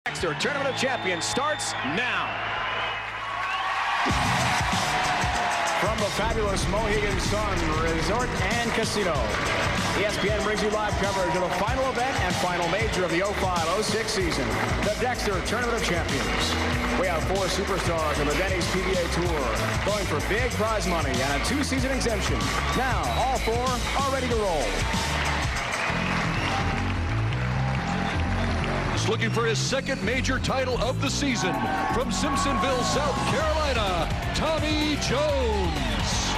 Dexter, Tournament of Champions, starts now. From the fabulous Mohegan Sun Resort and Casino, ESPN brings you live coverage of the final event and final major of the 05-06 season, the Dexter Tournament of Champions. We have 4 superstars of the Denny's PBA Tour going for big prize money and a 2-season exemption. Now, all 4 are ready to roll. Looking for his second major title of the season from Simpsonville, South Carolina, Tommy Jones.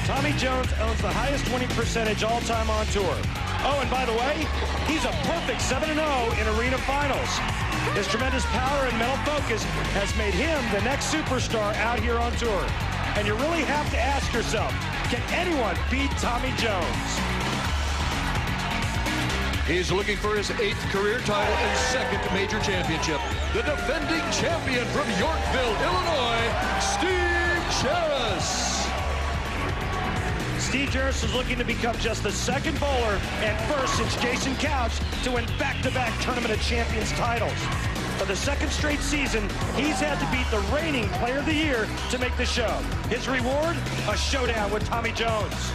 Tommy Jones owns the highest winning percentage all time on tour. Oh, and by the way, he's a perfect 7-0 in arena finals. His tremendous power and mental focus has made him the next superstar out here on tour. And you really have to ask yourself, can anyone beat Tommy Jones? He's looking for his 8th career title and 2nd major championship. The defending champion from Yorkville, Illinois, Steve Jaros. Steve Jaros is looking to become just the 2nd bowler and 1st since Jason Couch to win back-to-back Tournament of Champions titles. For the 2nd straight season, he's had to beat the reigning Player of the Year to make the show. His reward, a showdown with Tommy Jones.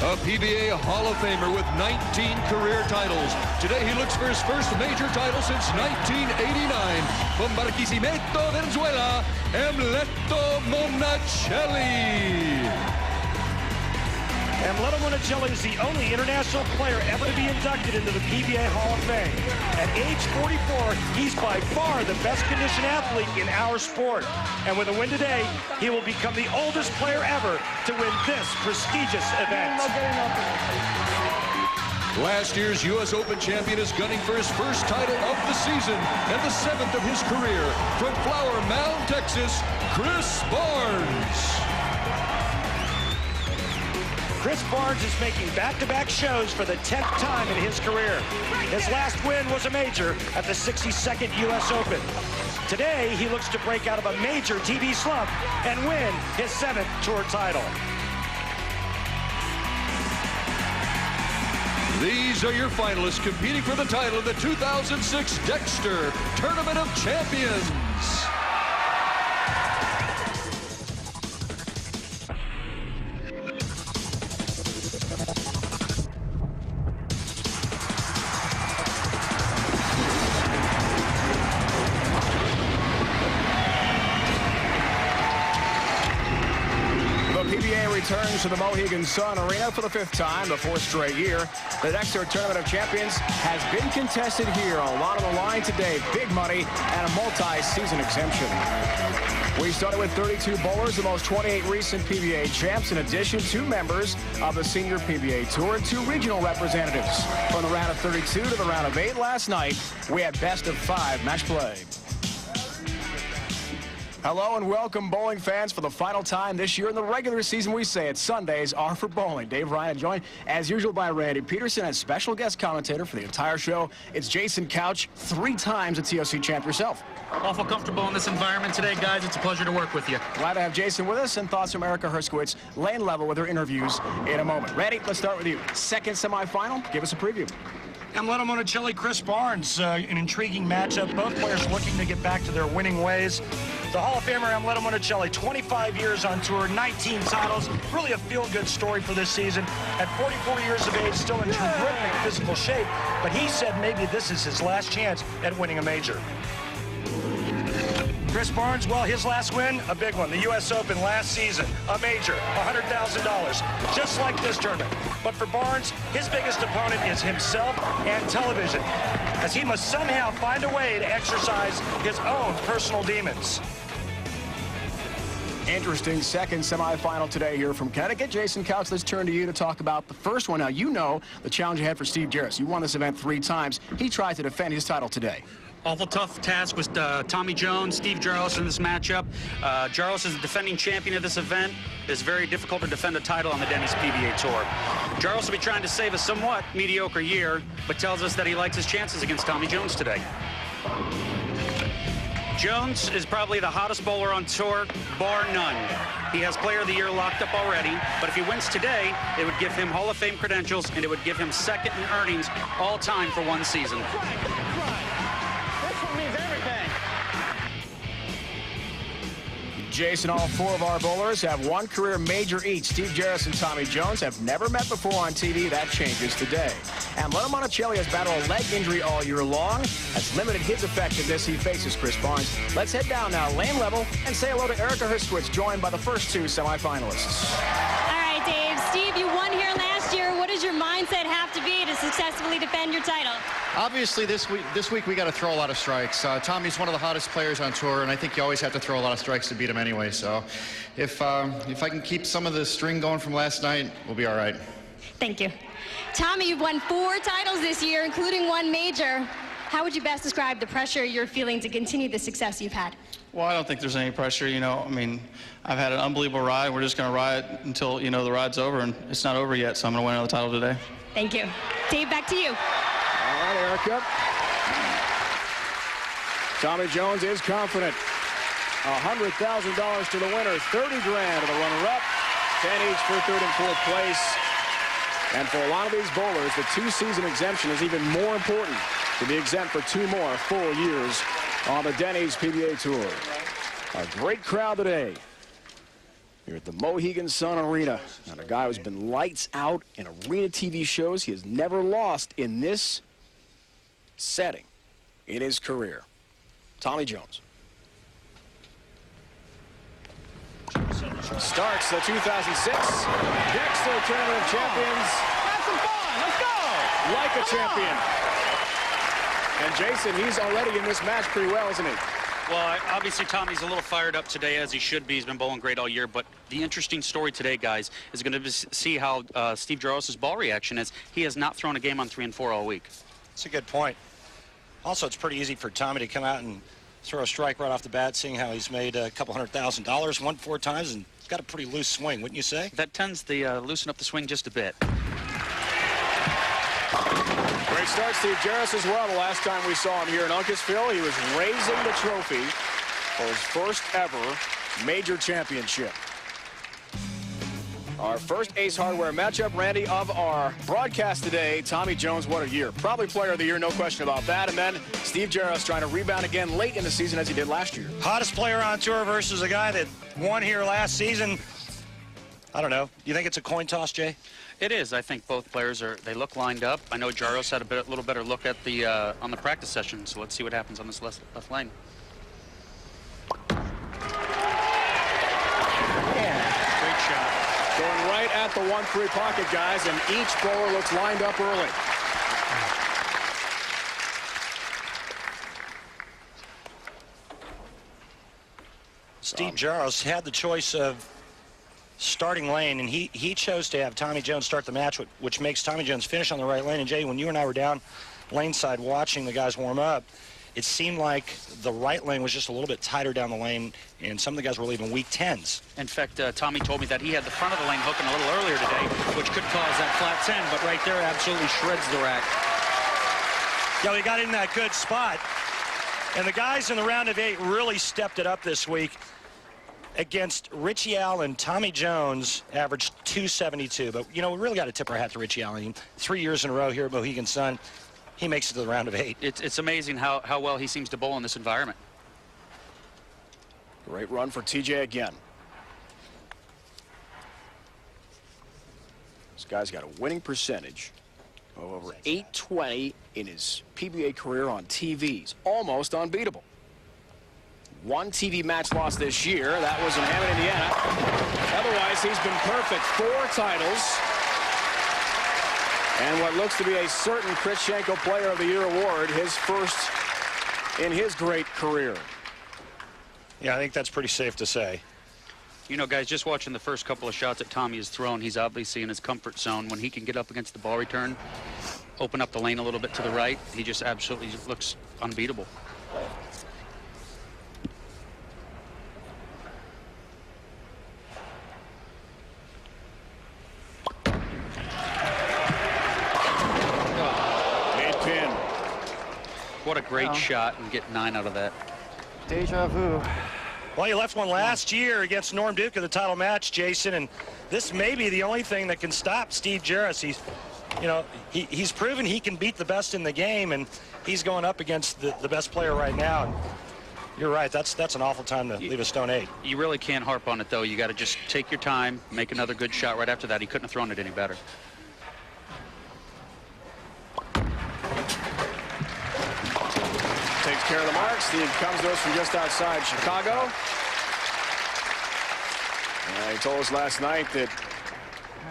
A PBA Hall of Famer with 19 career titles. Today he looks for his first major title since 1989. From Barquisimeto, Venezuela, Amleto Monacelli. Amleto Monacelli is the only international player ever to be inducted into the PBA Hall of Fame. At age 44, he's by far the best conditioned athlete in our sport. And with a win today, he will become the oldest player ever to win this prestigious event. Last year's U.S. Open champion is gunning for his first title of the season and the 7th of his career. From Flower Mound, Texas, Chris Barnes. Chris Barnes is making back-to-back shows for the 10th time in his career. His last win was a major at the 62nd U.S. Open. Today, he looks to break out of a major TV slump and win his 7th tour title. These are your finalists competing for the title of the 2006 Dexter Tournament of Champions. PBA returns to the Mohegan Sun Arena for the 5th time, the 4th straight year. The Dexter Tournament of Champions has been contested here. A lot on the line today, big money, and a multi-season exemption. We started with 32 bowlers, the most 28 recent PBA champs, in addition to members of the Senior PBA Tour and 2 regional representatives. From the round of 32 to the round of 8 last night, we had best of 5 match play. Hello and welcome, bowling fans, for the final time this year in the regular season. We say it, Sundays are for bowling. Dave Ryan joined, as usual, by Randy Peterson as special guest commentator for the entire show. It's Jason Couch, 3 times a TOC champ yourself. Awful comfortable in this environment today, guys. It's a pleasure to work with you. Glad to have Jason with us, and thoughts from Erica Herskowitz, lane level with her interviews in a moment. Randy, let's start with you. 2nd semifinal, give us a preview. Amleto Monacelli, Chris Barnes, an intriguing matchup. Both players looking to get back to their winning ways. The Hall of Famer Amleto Monacelli, 25 years on tour, 19 titles. Really a feel-good story for this season. At 44 years of age, still in terrific physical shape, but he said maybe this is his last chance at winning a major. Chris Barnes, well, his last win, a big one. The U.S. Open last season, a major, $100,000, just like this tournament. But for Barnes, his biggest opponent is himself and television, as he must somehow find a way to exercise his own personal demons. Interesting 2nd semifinal today here from Connecticut. Jason Couch, let's turn to you to talk about the first one. Now, you know the challenge ahead for Steve Jaros. You won this event 3 times. He tried to defend his title today. Awful tough task with Tommy Jones, Steve Jaros in this matchup. Jaros is the defending champion of this event. It's very difficult to defend a title on the Denny's PBA Tour. Jaros will be trying to save a somewhat mediocre year, but tells us that he likes his chances against Tommy Jones today. Jones is probably the hottest bowler on tour, bar none. He has Player of the Year locked up already, but if he wins today, it would give him Hall of Fame credentials, and it would give him second in earnings all time for one season. This one means everything. Jason, all four of our bowlers have one career major each. Steve Jaros and Tommy Jones have never met before on TV. That changes today. Amleto Monacelli has battled a leg injury all year long. That's limited his effectiveness. He faces Chris Barnes. Let's head down now, lane level, and say hello to Erica Herskowitz, joined by the first two semifinalists. All right, Dave. Steve, you won here last year. What does your mindset have to be to successfully defend your title? Obviously, this week we got to throw a lot of strikes. Tommy's one of the hottest players on tour, and I think you always have to throw a lot of strikes to beat him anyway. So if I can keep some of the string going from last night, we'll be all right. Thank you. Tommy, you've won 4 titles this year, including 1 major. How would you best describe the pressure you're feeling to continue the success you've had? Well, I don't think there's any pressure, you know. I mean, I've had an unbelievable ride. We're just going to ride until, you know, the ride's over, and it's not over yet, so I'm going to win another title today. Thank you. Dave, back to you. All right, Erica. Tommy Jones is confident. $100,000 to the winner, $30,000 to the runner-up, 10 each for third and fourth place. And for a lot of these bowlers, the 2-season exemption is even more important, to be exempt for 2 more full years on the Denny's PBA Tour. A great crowd today here at the Mohegan Sun Arena. And a guy who's been lights out in arena TV shows. He has never lost in this setting in his career. Tommy Jones. Starts the 2006 Dexter Tournament of Champions. Have some fun. Let's go. Like a champion. And Jason, he's already in this match pretty well, isn't he? Well, obviously Tommy's a little fired up today, as he should be. He's been bowling great all year. But the interesting story today, guys, is going to see how Steve Jaros' ball reaction is. He has not thrown a game on 3 and 4 all week. That's a good point. Also, it's pretty easy for Tommy to come out and throw a strike right off the bat, seeing how he's made a couple $100,000, won 4 times, and got a pretty loose swing, wouldn't you say? That tends to loosen up the swing just a bit. Great start, Steve Jaros as well. The last time we saw him here in Uncasville, he was raising the trophy for his first ever major championship. Our first Ace Hardware matchup, Randy, of our broadcast today. Tommy Jones, what a year. Probably Player of the Year, no question about that. And then Steve Jaros trying to rebound again late in the season as he did last year. Hottest player on tour versus a guy that won here last season. I don't know. Do you think it's a coin toss, Jay? It is. I think both players they look lined up. I know Jaros had a little better look at the on the practice session, so let's see what happens on this left lane. Yeah. Great shot. Going right at the 1-3 pocket, guys, and each bowler looks lined up early. Steve Jaros had the choice of starting lane, and he chose to have Tommy Jones start the match, which makes Tommy Jones finish on the right lane. And Jay, when you and I were down lane side watching the guys warm up, it seemed like the right lane was just a little bit tighter down the lane, and some of the guys were leaving weak 10s. In fact, Tommy told me that he had the front of the lane hooking a little earlier today, which could cause that flat 10, but right there absolutely shreds the rack. Yeah, he got in that good spot. And the guys in the round of 8 really stepped it up this week. Against Richie Allen, Tommy Jones averaged 272. But, you know, we really got to tip our hat to Richie Allen. 3 years in a row here at Mohegan Sun, he makes it to the round of 8. It's amazing how well he seems to bowl in this environment. Great run for TJ again. This guy's got a winning percentage of over 820 in his PBA career on TV. He's almost unbeatable. 1 TV match loss this year. That was in Hammond, Indiana. Otherwise, he's been perfect. 4 titles. And what looks to be a certain Chris Schenkel Player of the Year award, his first in his great career. Yeah, I think that's pretty safe to say. You know, guys, just watching the first couple of shots that Tommy has thrown, he's obviously in his comfort zone. When he can get up against the ball return, open up the lane a little bit to the right, he just absolutely looks unbeatable. Mid pin. What a great shot, and get 9 out of that. Deja vu. Well, you left one last year against Norm Duke in the title match, Jason, and this may be the only thing that can stop Steve Jaros. He's proven he can beat the best in the game, and he's going up against the best player right now. And you're right, that's an awful time to leave a stone 8. You really can't harp on it, though. You got to just take your time, make another good shot right after that. He couldn't have thrown it any better. Takes care of the mark. Steve comes to us from just outside Chicago. He told us last night that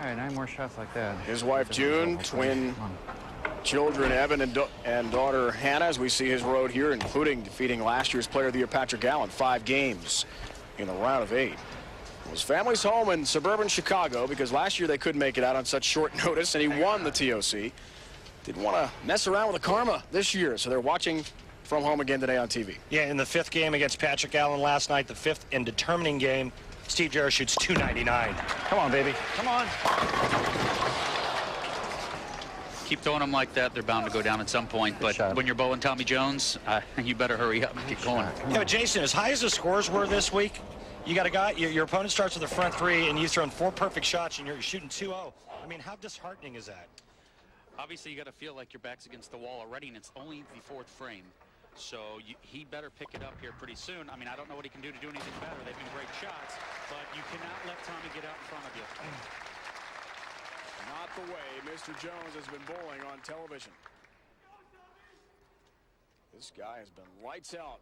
All right, 9 more shots like that. his wife June, twin children Evan and daughter Hannah, as we see his road here, including defeating last year's Player of the Year Patrick Allen 5 games in the round of 8. His family's home in suburban Chicago because last year they couldn't make it out on such short notice, and he won the TOC. Didn't want to mess around with the karma this year, so they're watching from home again today on TV. Yeah, in the 5th game against Patrick Allen last night, the 5th and determining game, Steve Jaros shoots .299. Come on, baby. Come on. Keep throwing them like that, they're bound to go down at some point. But when you're bowling Tommy Jones, you better hurry up and get going. Yeah, but Jason, as high as the scores were this week, you got a guy, your opponent starts with the front 3, and you've thrown 4 perfect shots, and you're shooting 2-0. I mean, how disheartening is that? Obviously, you got to feel like your back's against the wall already, and it's only the 4th frame. So he better pick it up here pretty soon. I mean, I don't know what he can do to do anything better. They've been great shots, but you cannot let Tommy get out in front of you. Not the way Mr. Jones has been bowling on television. This guy has been lights out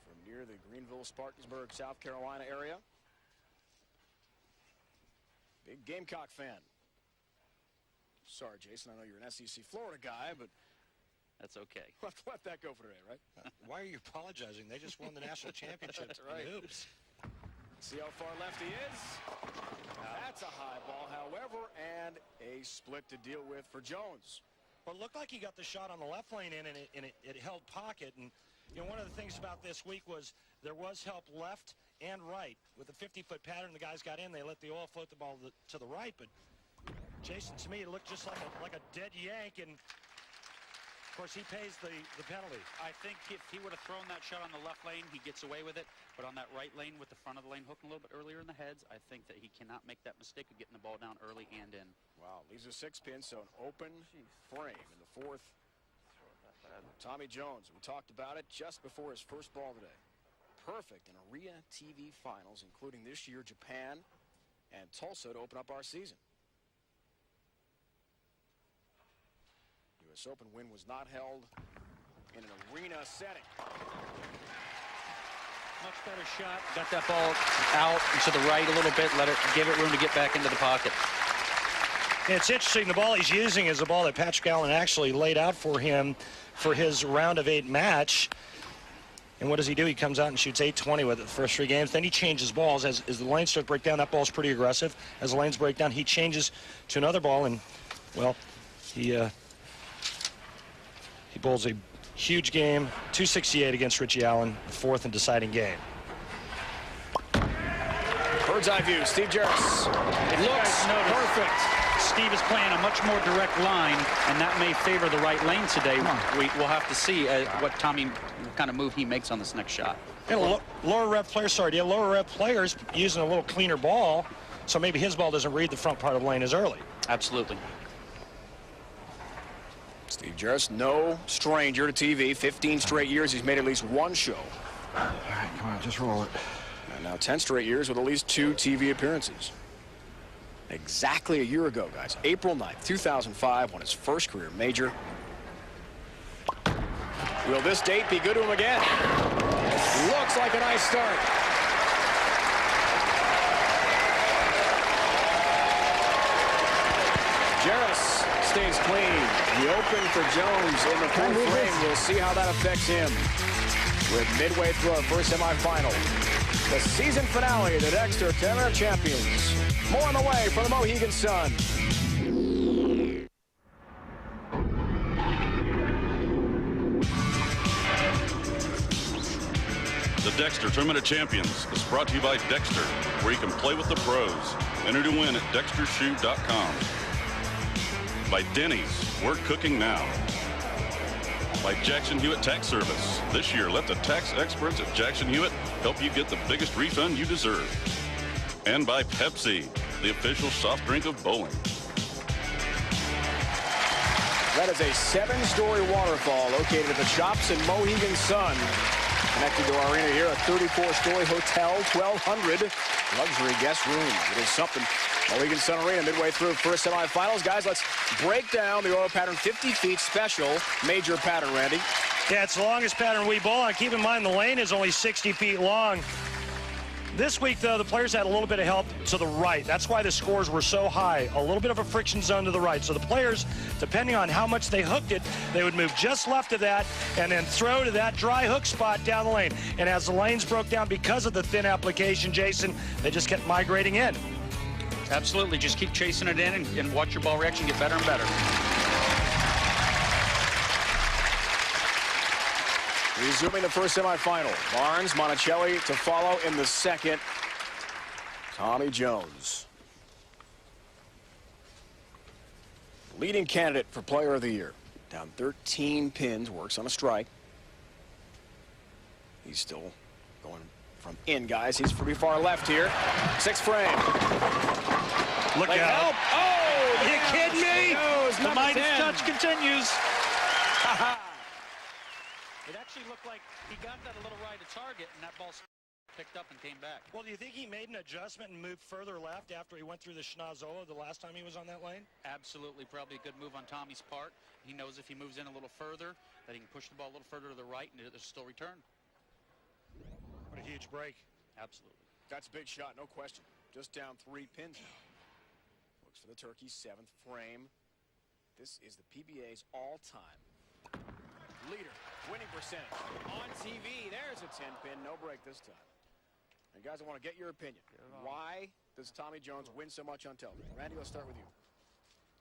from near the Greenville, Spartansburg, South Carolina area. Big Gamecock fan. Sorry, Jason, I know you're an SEC Florida guy, but that's okay. Let's let that go for today, right? Why are you apologizing? They just won the national championship. That's right. Oops. See how far left he is? That's a high ball, however, and a split to deal with for Jones. Well, it looked like he got the shot on the left lane in, and it held pocket. And, one of the things about this week was there was help left and right. With the 50-foot pattern, the guys got in. They let the oil float the ball to the right. But, Jason, to me, it looked just like a dead yank. And, of course, he pays the penalty. I think if he would have thrown that shot on the left lane, he gets away with it. But on that right lane with the front of the lane hooking a little bit earlier in the heads, I think that he cannot make that mistake of getting the ball down early and in. Wow, leaves a 6-pin, so an open frame in the 4th. Tommy Jones, we talked about it just before his first ball today. Perfect in Area TV finals, including this year Japan and Tulsa to open up our season. U.S. Open win was not held in an arena setting. Much better shot. Got that ball out and to the right a little bit. Give it room to get back into the pocket. Yeah, it's interesting. The ball he's using is a ball that Patrick Allen actually laid out for him for his round of 8 match. And what does he do? He comes out and shoots .820 with it the first 3 games. Then he changes balls. As the lanes start to break down, that ball's pretty aggressive. As the lanes break down, he changes to another ball. And, well, he bowls a huge game, 268 against Richie Allen, 4th and deciding game. Bird's eye view, Steve Jaros. It looks perfect. Steve is playing a much more direct line, and that may favor the right lane today. We'll have to see what kind of move he makes on this next shot. And lower rev players using a little cleaner ball, so maybe his ball doesn't read the front part of the lane as early. Absolutely. Steve Jaros, no stranger to TV. 15 straight years, he's made at least 1 show. All right, come on, just roll it. And now 10 straight years with at least 2 TV appearances. Exactly a year ago, guys. April 9th, 2005, won his first career major. Will this date be good to him again? Looks like a nice start. Jaros stays clean. The open for Jones in the 4th frame. We'll see how that affects him. With midway through our first semifinal, the season finale of the Dexter Tournament Champions. More on the way from the Mohegan Sun. The Dexter Tournament of Champions is brought to you by Dexter, where you can play with the pros. Enter to win at dextershoe.com. By Denny's, we're cooking now. by Jackson Hewitt Tax Service. This year, let the tax experts at Jackson Hewitt help you get the biggest refund you deserve. And by Pepsi, the official soft drink of bowling. That is a 7-story waterfall located at the Shops in Mohegan Sun. Connected to our arena here, a 34-story hotel, 1,200 luxury guest rooms. It is something. Mohegan Sun Arena midway through first semifinals. Guys, let's break down the oil pattern 50 feet special major pattern, Randy. Yeah, it's the longest pattern we bowl on. Keep in mind the lane is only 60 feet long. This week, though, the players had a little bit of help to the right. That's why the scores were so high. A little bit of a friction zone to the right. So the players, depending on how much they hooked it, they would move just left of that and then throw to that dry hook spot down the lane. And as the lanes broke down because of the thin application, Jason, they just kept migrating in. Absolutely. Just keep chasing it in and watch your ball reaction get better and better. Resuming the first semifinal. Barnes, Monacelli to follow in the second. Tommy Jones. Leading candidate for Player of the Year. Down 13 pins, works on a strike. He's still going from in, guys. He's pretty far left here. 6th frame. Look out. Help. Oh, are you kidding me? The Midas touch continues. It actually looked like he got that a little right to target, and that ball picked up and came back. Well, do you think he made an adjustment and moved further left after he went through the Schnozola the last time he was on that lane? Absolutely. Probably a good move on Tommy's part. He knows if he moves in a little further, that he can push the ball a little further to the right, and it'll still return. What a huge break. Absolutely. That's a big shot, no question. Just down 3 pins now. Looks for the turkey, 7th frame. This is the PBA's all-time leader. Winning percentage on TV. There's a 10-pin, no break this time. And guys, I want to get your opinion. Why does Tommy Jones win so much on television? Randy, let's start with you.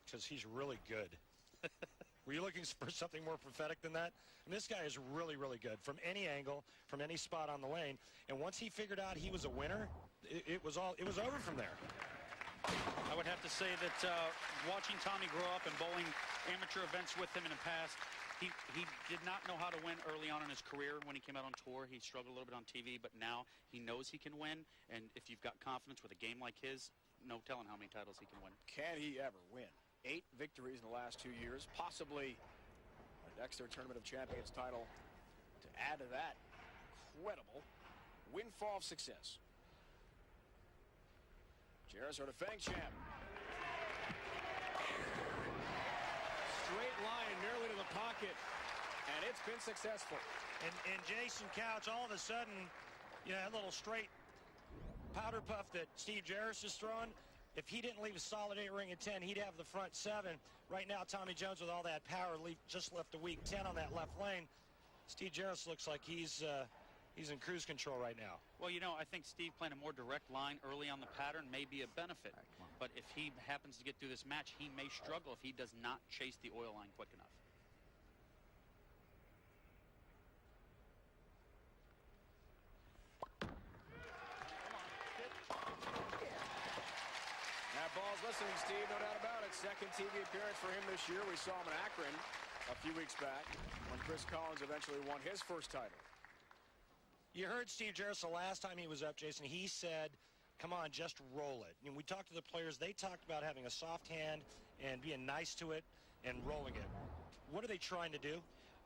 Because he's really good. Were you looking for something more prophetic than that? And this guy is really, really good from any angle, from any spot on the lane. And once he figured out he was a winner, it was over from there. I would have to say that watching Tommy grow up and bowling amateur events with him in the past, he did not know how to win early on in his career. When he came out on tour, he struggled a little bit on TV, but now he knows he can win. And if you've got confidence with a game like his, no telling how many titles he can win. Can he ever win? 8 victories in the last 2 years, possibly a Dexter Tournament of Champions title to add to that incredible windfall of success. Jaros or the Fang champ. Straight line nearly to the pocket, and it's been successful. And Jason Couch, all of a sudden, you know, that little straight powder puff that Steve Jaros is throwing, if he didn't leave a solid 8 ring at 10, he'd have the front 7. Right now, Tommy Jones with all that power just left a weak 10 on that left lane. Steve Jaros looks like he's in cruise control right now. Well, you know, I think Steve playing a more direct line early on the pattern may be a benefit. But if he happens to get through this match, he may struggle if he does not chase the oil line quick enough. That ball's listening, Steve, no doubt about it. Second TV appearance for him this year. We saw him in Akron a few weeks back when Chris Collins eventually won his first title. You heard Steve Jaros the last time he was up, Jason. He said, come on, just roll it. And we talked to the players. They talked about having a soft hand and being nice to it and rolling it. What are they trying to do?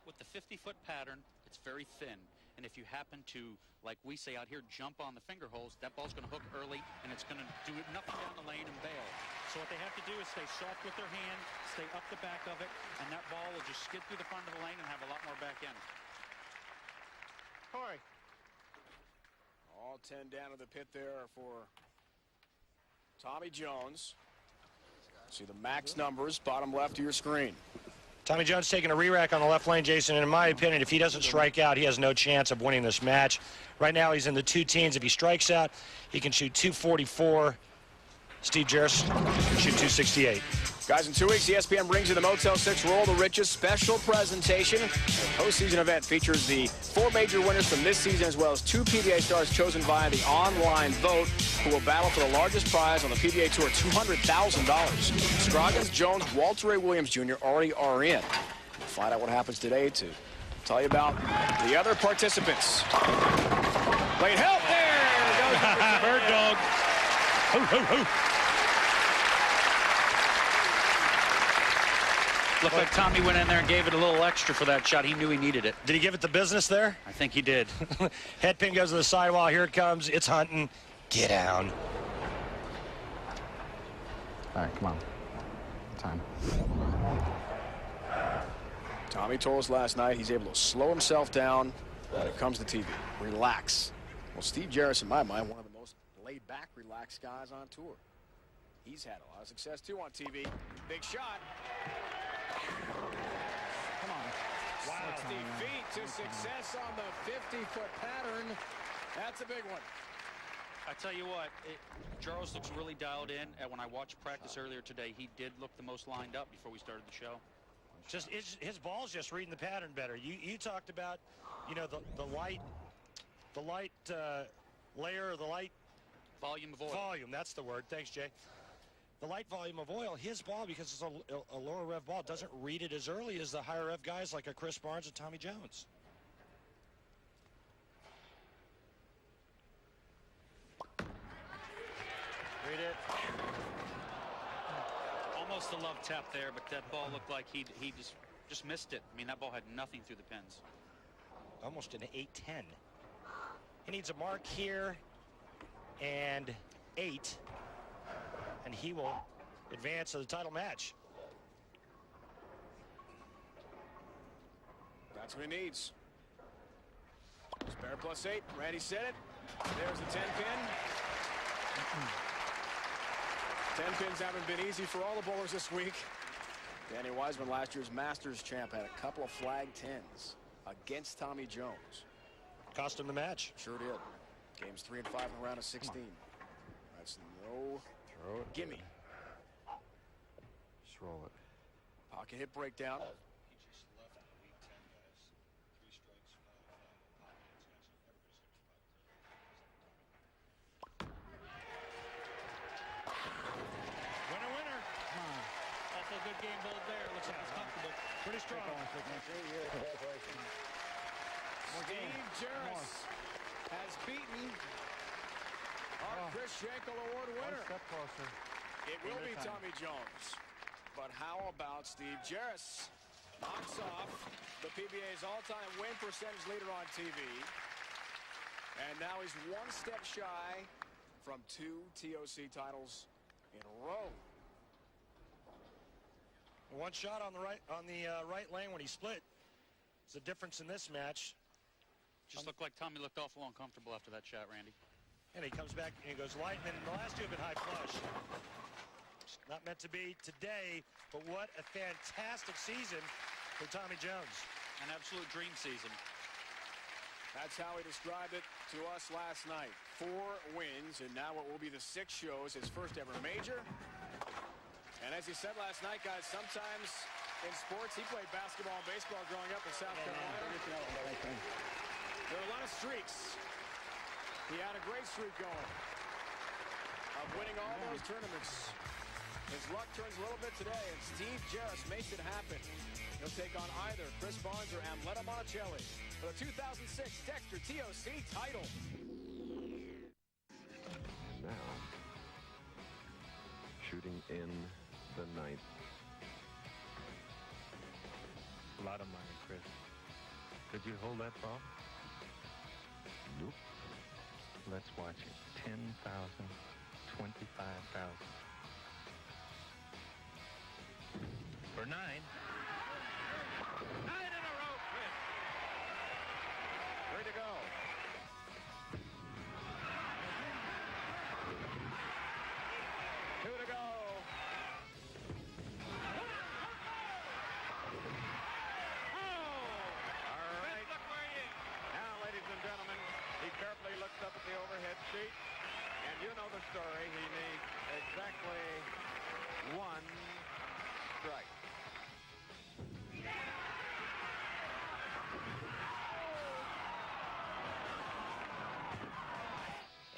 With the 50-foot pattern, it's very thin. And if you happen to, like we say out here, jump on the finger holes, that ball's going to hook early, and it's going to do nothing down the lane and bail. So what they have to do is stay soft with their hand, stay up the back of it, and that ball will just skid through the front of the lane and have a lot more back end. Corey. All 10 down to the pit there for Tommy Jones. See the max numbers, bottom left of your screen. Tommy Jones taking a re-rack on the left lane, Jason, and in my opinion, if he doesn't strike out, he has no chance of winning this match. Right now, he's in the 2 teens. If he strikes out, he can shoot 244. Steve Jaros can shoot 268. Guys, in 2 weeks, ESPN brings you the Motel 6 Roll the Riches special presentation. The postseason event features the 4 major winners from this season, as well as 2 PBA stars chosen via the online vote, who will battle for the largest prize on the PBA Tour, $200,000. Scroggins, Jones, Walter Ray Williams Jr. already are in. We'll find out what happens today to Tell you about the other participants. Late help there. Goes Bird dog. Ho, ho, ho. Looked like Tommy went in there and gave it a little extra for that shot. He knew he needed it. Did he give it the business there? I think he did. Head pin goes to the sidewall. Here it comes. It's hunting. Get down. All right, come on. Time. Tommy told us last night he's able to slow himself down when it comes to TV. Relax. Well, Steve Jaros, in my mind, one of the most laid-back, relaxed guys on tour. He's had a lot of success, too, on TV. Big shot. Come on. Wow. 60 feet to success on the 50-foot pattern. That's a big one. I tell you what, Jaros looks really dialed in. And when I watched practice earlier today, he did look the most lined up before we started the show. Just his ball's just reading the pattern better. You talked about, you know, the light layer, the light volume of oil. Volume, that's the word. Thanks, Jay. The light volume of oil, his ball, because it's a lower rev ball, doesn't read it as early as the higher rev guys like a Chris Barnes and Tommy Jones. Read it. Almost a love tap there, but that ball looked like he just missed it. I mean, that ball had nothing through the pins. Almost an 8-10. He needs a mark here and 8. And he will advance to the title match. That's what he needs. Spare +8. Randy said it. There's the 10-pin. 10 pins haven't been easy for all the bowlers this week. Danny Wiseman, last year's Masters champ, had a couple of flag 10s against Tommy Jones. Cost him the match. Sure did. Games 3 and 5 in a round of 16. That's no gimme. Just roll it. Pocket hit breakdown. Winner. Come on. That's a good game bowled there. Looks like it's comfortable. Pretty strong. Steve Jaros has beaten our Chris Schenkel Award winner. One step closer. It will be Tommy Jones. But how about Steve Jaros? Knocks off the PBA's all-time win percentage leader on TV. And now he's one step shy from 2 TOC titles in a row. One shot on the right lane when he split. It's the difference in this match. Just looked like Tommy looked awful uncomfortable after that shot, Randy. And he comes back and he goes light, and then the last two have been high flush. Not meant to be today, but what a fantastic season for Tommy Jones. An absolute dream season. That's how he described it to us last night. 4 wins, and now what will be the 6 shows, his first ever major. And as he said last night, guys, sometimes in sports, he played basketball and baseball growing up in South Carolina. There were a lot of streaks. He had a great streak going of winning all those tournaments. His luck turns a little bit today, and Steve Jaros makes it happen. He'll take on either Chris Barnes or Amleto Monacelli for the 2006 Dexter TOC title. Now, shooting in the 9th. A lot of money, Chris. Could you hold that ball? Nope. Let's watch it. 10,000, 25,000. For 9. 9 in a row, Chris. Ready to go. Two to go. Carefully looks up at the overhead sheet, and you know the story. He needs exactly 1 strike.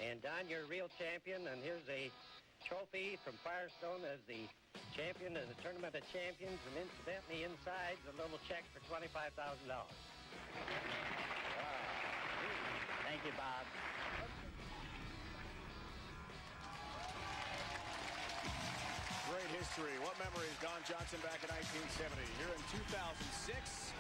And Don, you're a real champion, and here's a trophy from Firestone as the champion of the Tournament of Champions, and incidentally, inside's a little check for $25,000. Thank you, Bob. Great history. What memories? Don Johnson back in 1970. Here in 2006.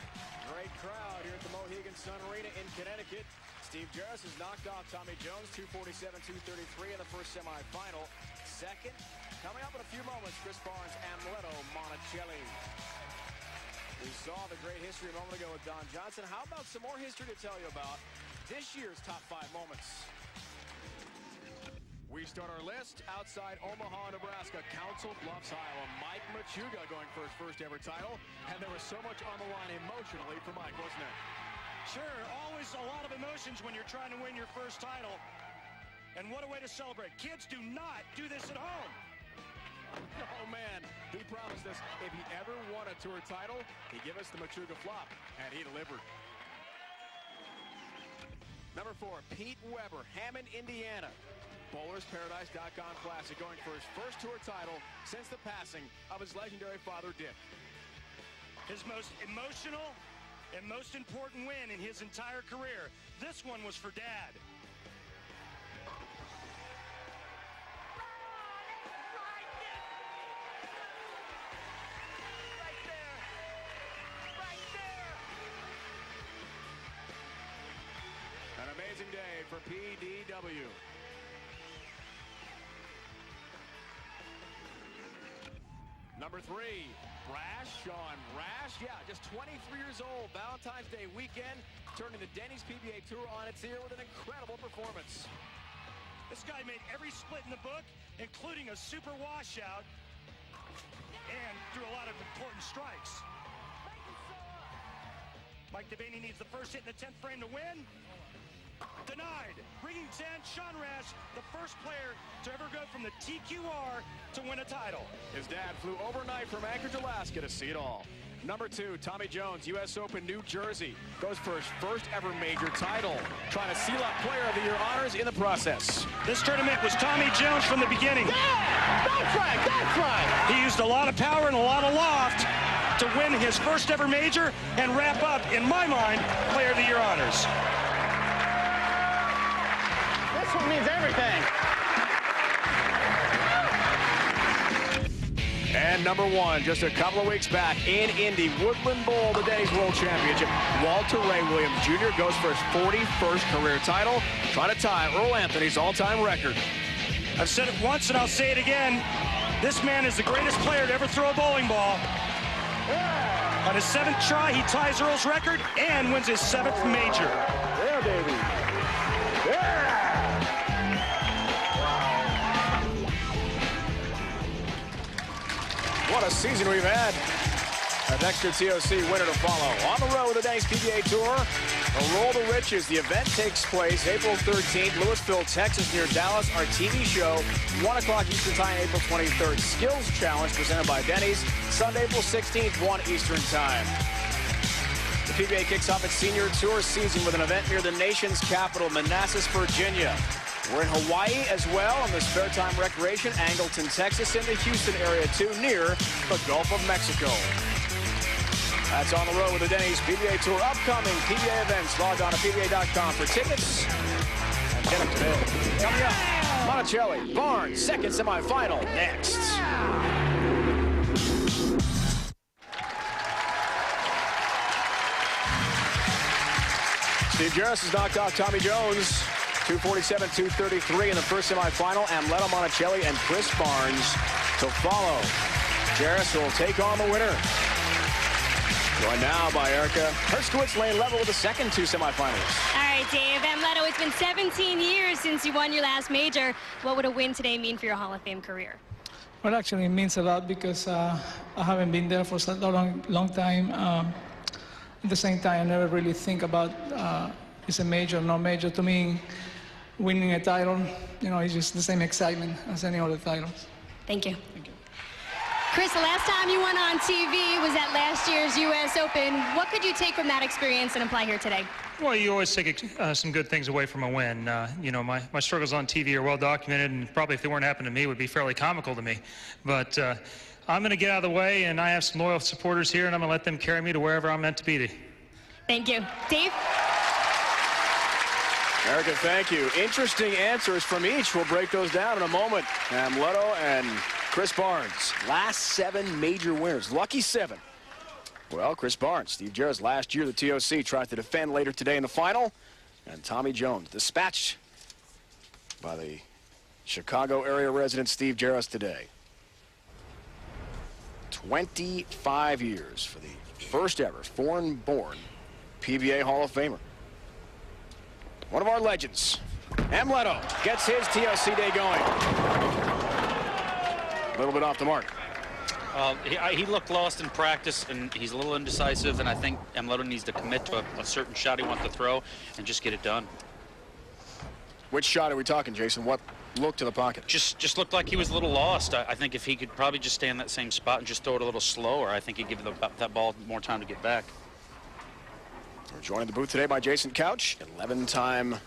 Great crowd here at the Mohegan Sun Arena in Connecticut. Steve Jaros has knocked off Tommy Jones, 247-233 in the first semifinal. Second, coming up in a few moments, Chris Barnes, Amleto, Monacelli. We saw the great history a moment ago with Don Johnson. How about some more history to tell you about this year's top 5 moments? We start our list outside Omaha, Nebraska, Council Bluffs, Iowa. Mike Matsuda going for his first ever title, and there was so much on the line emotionally for Mike, wasn't it? Sure, always a lot of emotions when you're trying to win your first title. And what a way to celebrate. Kids, do not do this at home. Oh, man, he promised us if he ever won a tour title, he'd give us the Matsuda flop, and he delivered. Number 4, Pete Weber, Hammond, Indiana. BowlersParadise.com Classic, going for his first tour title since the passing of his legendary father, Dick. His most emotional and most important win in his entire career. This one was for Dad. Right there. Right there. An amazing day for PDW. Number 3, Brash, Sean Rash. Yeah, just 23 years old. Valentine's Day weekend, turning the Denny's PBA Tour on its ear with an incredible performance. This guy made every split in the book, including a super washout, and threw a lot of important strikes. Mike Devaney needs the first hit in the 10th frame to win. Denied. Bringing 10, Sean Rash, the first player to ever go from the TQR to win a title. His dad flew overnight from Anchorage, Alaska to see it all. Number 2, Tommy Jones, U.S. Open, New Jersey. Goes for his first ever major title. Trying to seal up Player of the Year honors in the process. This tournament was Tommy Jones from the beginning. Yeah! That's right! That's right! He used a lot of power and a lot of loft to win his first ever major and wrap up, in my mind, Player of the Year honors. This one means everything. And number 1, just a couple of weeks back in Indy, Woodland Bowl, the Denny's World Championship. Walter Ray Williams Jr. goes for his 41st career title, trying to tie Earl Anthony's all-time record. I've said it once and I'll say it again. This man is the greatest player to ever throw a bowling ball. On his 7th try, he ties Earl's record and wins his 7th major. Yeah, baby. Yeah! What a season we've had. A Dexter TOC winner to follow. On the road with the Denny's PBA Tour, the Roll the Riches. The event takes place April 13th, Louisville, Texas, near Dallas. Our TV show, 1 o'clock Eastern Time, April 23rd. Skills Challenge presented by Denny's, Sunday, April 16th, 1 Eastern Time. The PBA kicks off its senior tour season with an event near the nation's capital, Manassas, Virginia. We're in Hawaii as well on the Spare Time Recreation, Angleton, Texas, and the Houston area too, near the Gulf of Mexico. That's on the road with the Denny's PBA Tour. Upcoming PBA events. Log on to PBA.com for tickets and get them today. Coming up, Monacelli, Barnes, second semifinal next. Steve Jaros has knocked off Tommy Jones. 247-233 in the first semifinal. Amleto, Monacelli, and Chris Barnes to follow. Jaros will take on the winner. Joined now by Erica Herskowitz, lane level with the second 2 semifinalists. All right, Dave. Amleto, it's been 17 years since you won your last major. What would a win today mean for your Hall of Fame career? Well, actually, it means a lot because I haven't been there for such a long time. At the same time, I never really think about it's a major, no major. To me, winning a title, you know, it's just the same excitement as any other titles. Thank you. Thank you. Chris, the last time you went on TV was at last year's U.S. Open. What could you take from that experience and apply here today? Well, you always take some good things away from a win. You know, my struggles on TV are well documented, and probably if they weren't happening to me, would be fairly comical to me. But I'm going to get out of the way, and I have some loyal supporters here, and I'm going to let them carry me to wherever I'm meant to be. Thank you. Dave? Erica, thank you. Interesting answers from each. We'll break those down in a moment. Amleto and Chris Barnes, last 7 major winners. Lucky 7. Well, Chris Barnes, Steve Jaros last year, the TOC tries to defend later today in the final. And Tommy Jones, dispatched by the Chicago area resident Steve Jaros today. 25 years for the first ever foreign-born PBA Hall of Famer. One of our legends, Amleto, gets his TOC day going. A little bit off the mark. He looked lost in practice, and he's a little indecisive, and I think Amleto needs to commit to a certain shot he wants to throw and just get it done. Which shot are we talking, Jason? What look to the pocket? Just looked like he was a little lost. I think if he could probably just stay in that same spot and just throw it a little slower, I think he'd give that ball more time to get back. We're joined in the booth today by Jason Couch, 11-time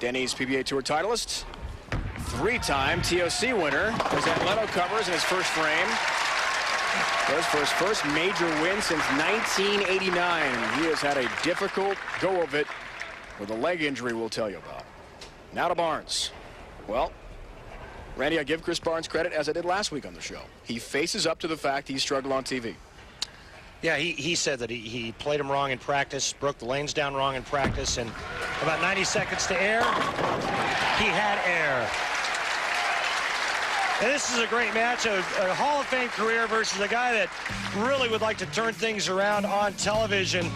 Denny's PBA Tour titleist, 3-time TOC winner, as Amleto covers in his first frame. Goes for his first major win since 1989. He has had a difficult go of it with a leg injury we'll tell you about. Now to Barnes. Well, Randy, I give Chris Barnes credit, as I did last week on the show. He faces up to the fact he struggled on TV. Yeah, he said that he played him wrong in practice, broke the lanes down wrong in practice, and about 90 seconds to air, he had air. And this is a great match, a Hall of Fame career versus a guy that really would like to turn things around on television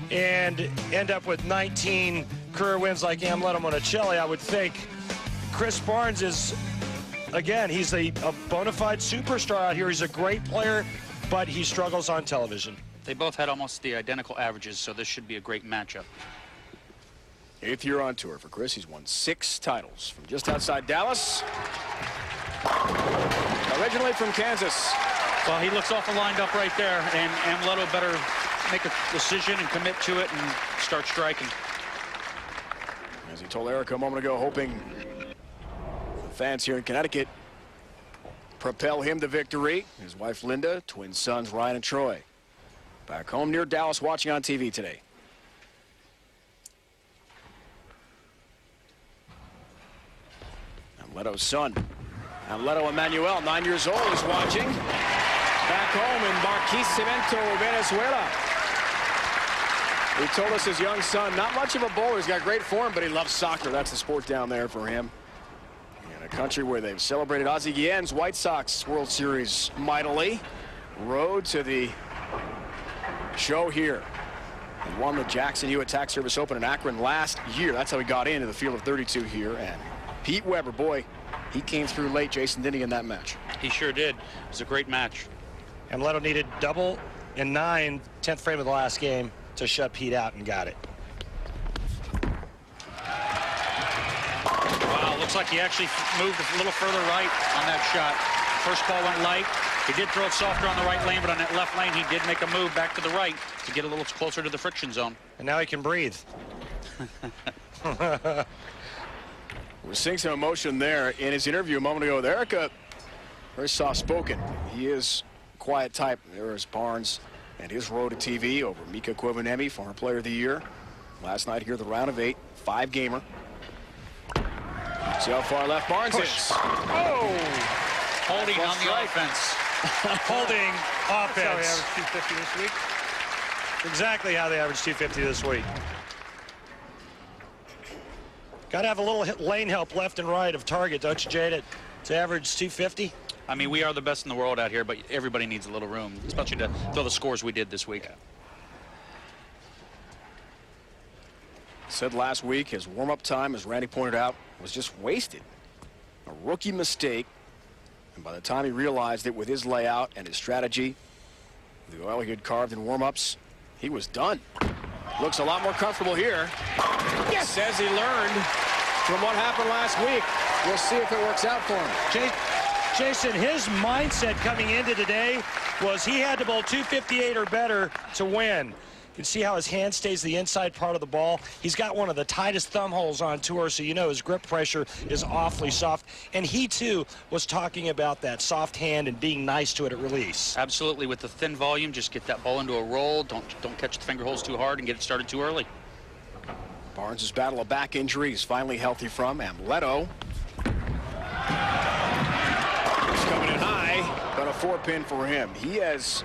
and end up with 19 career wins like Amleto Monacelli. I would think Chris Barnes is, again, he's a bona fide superstar out here. He's a great player, but he struggles on television. They both had almost the identical averages, so this should be a great matchup. 8th year on tour for Chris. He's won 6 titles from just outside Dallas. Originally from Kansas. Well, he looks awful lined up right there, and Amleto better make a decision and commit to it and start striking. As he told Erica a moment ago, hoping the fans here in Connecticut propel him to victory. His wife Linda, twin sons Ryan and Troy, back home near Dallas watching on TV today. Amleto's son, Amleto Emmanuel, 9 years old, is watching. Back home in Barquisimeto, Venezuela. He told us his young son, not much of a bowler, he's got great form, but he loves soccer. That's the sport down there for him. In a country where they've celebrated Ozzie Guillen's White Sox World Series mightily. Road to the show here. He won the Jackson Hewitt Tax Service Open in Akron last year. That's how he got into the field of 32 here. And Pete Weber, boy, he came through late, Jason, didn't he, in that match? He sure did. It was a great match. Amleto needed double in 9, 10th frame of the last game to shut Pete out, and got it. Wow, looks like he actually moved a little further right on that shot. First ball went light. He did throw it softer on the right lane, but on that left lane, he did make a move back to the right to get a little closer to the friction zone. And now he can breathe. We're seeing some emotion there in his interview a moment ago with Erica. Very soft-spoken. He is a quiet type. There is Barnes and his road to TV over Mika Koivuniemen, former player of the year. Last night here, the round of 8, 5-gamer. See how far left Barnes is. Oh! Holding on the offense. Holding offense. That's how he averaged 250 this week. Exactly how they averaged 250 this week. Got to have a little lane help left and right of target, don't you, Jade, to average 250? I mean, we are the best in the world out here, but everybody needs a little room, especially to throw the scores we did this week. Said last week his warm-up time, as Randy pointed out, was just wasted. A rookie mistake. And by the time he realized it with his layout and his strategy, the oil he had carved in warm-ups, he was done. Looks a lot more comfortable here. Yes. Says he learned from what happened last week. We'll see if it works out for him. Jason, his mindset coming into today was he had to bowl 258 or better to win. You can see how his hand stays the inside part of the ball. He's got one of the tightest thumb holes on tour, so you know his grip pressure is awfully soft. And he, too, was talking about that soft hand and being nice to it at release. Absolutely. With the thin volume, just get that ball into a roll. Don't catch the finger holes too hard and get it started too early. Barnes' battle of back injury is finally healthy from Amleto. He's coming in high, but a 4-pin for him. He has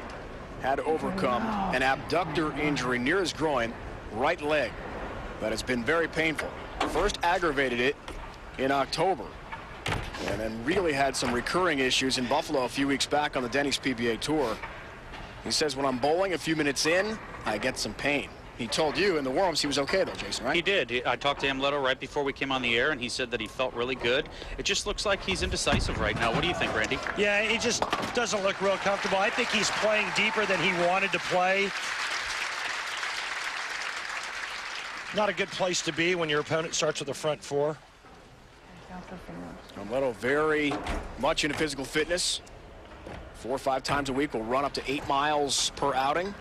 had to overcome an abductor injury near his groin, right leg, that has been very painful. First aggravated it in October, and then really had some recurring issues in Buffalo a few weeks back on the Denny's PBA Tour. He says, when I'm bowling a few minutes in, I get some pain. He told you in the warm-ups he was okay, though, Jason, right? He did. I talked to Amleto right before we came on the air, and he said that he felt really good. It just looks like he's indecisive right now. What do you think, Randy? Yeah, he just doesn't look real comfortable. I think he's playing deeper than he wanted to play. Not a good place to be when your opponent starts with a front four. Amleto very much into physical fitness. 4 or 5 times a week will run up to 8 miles per outing.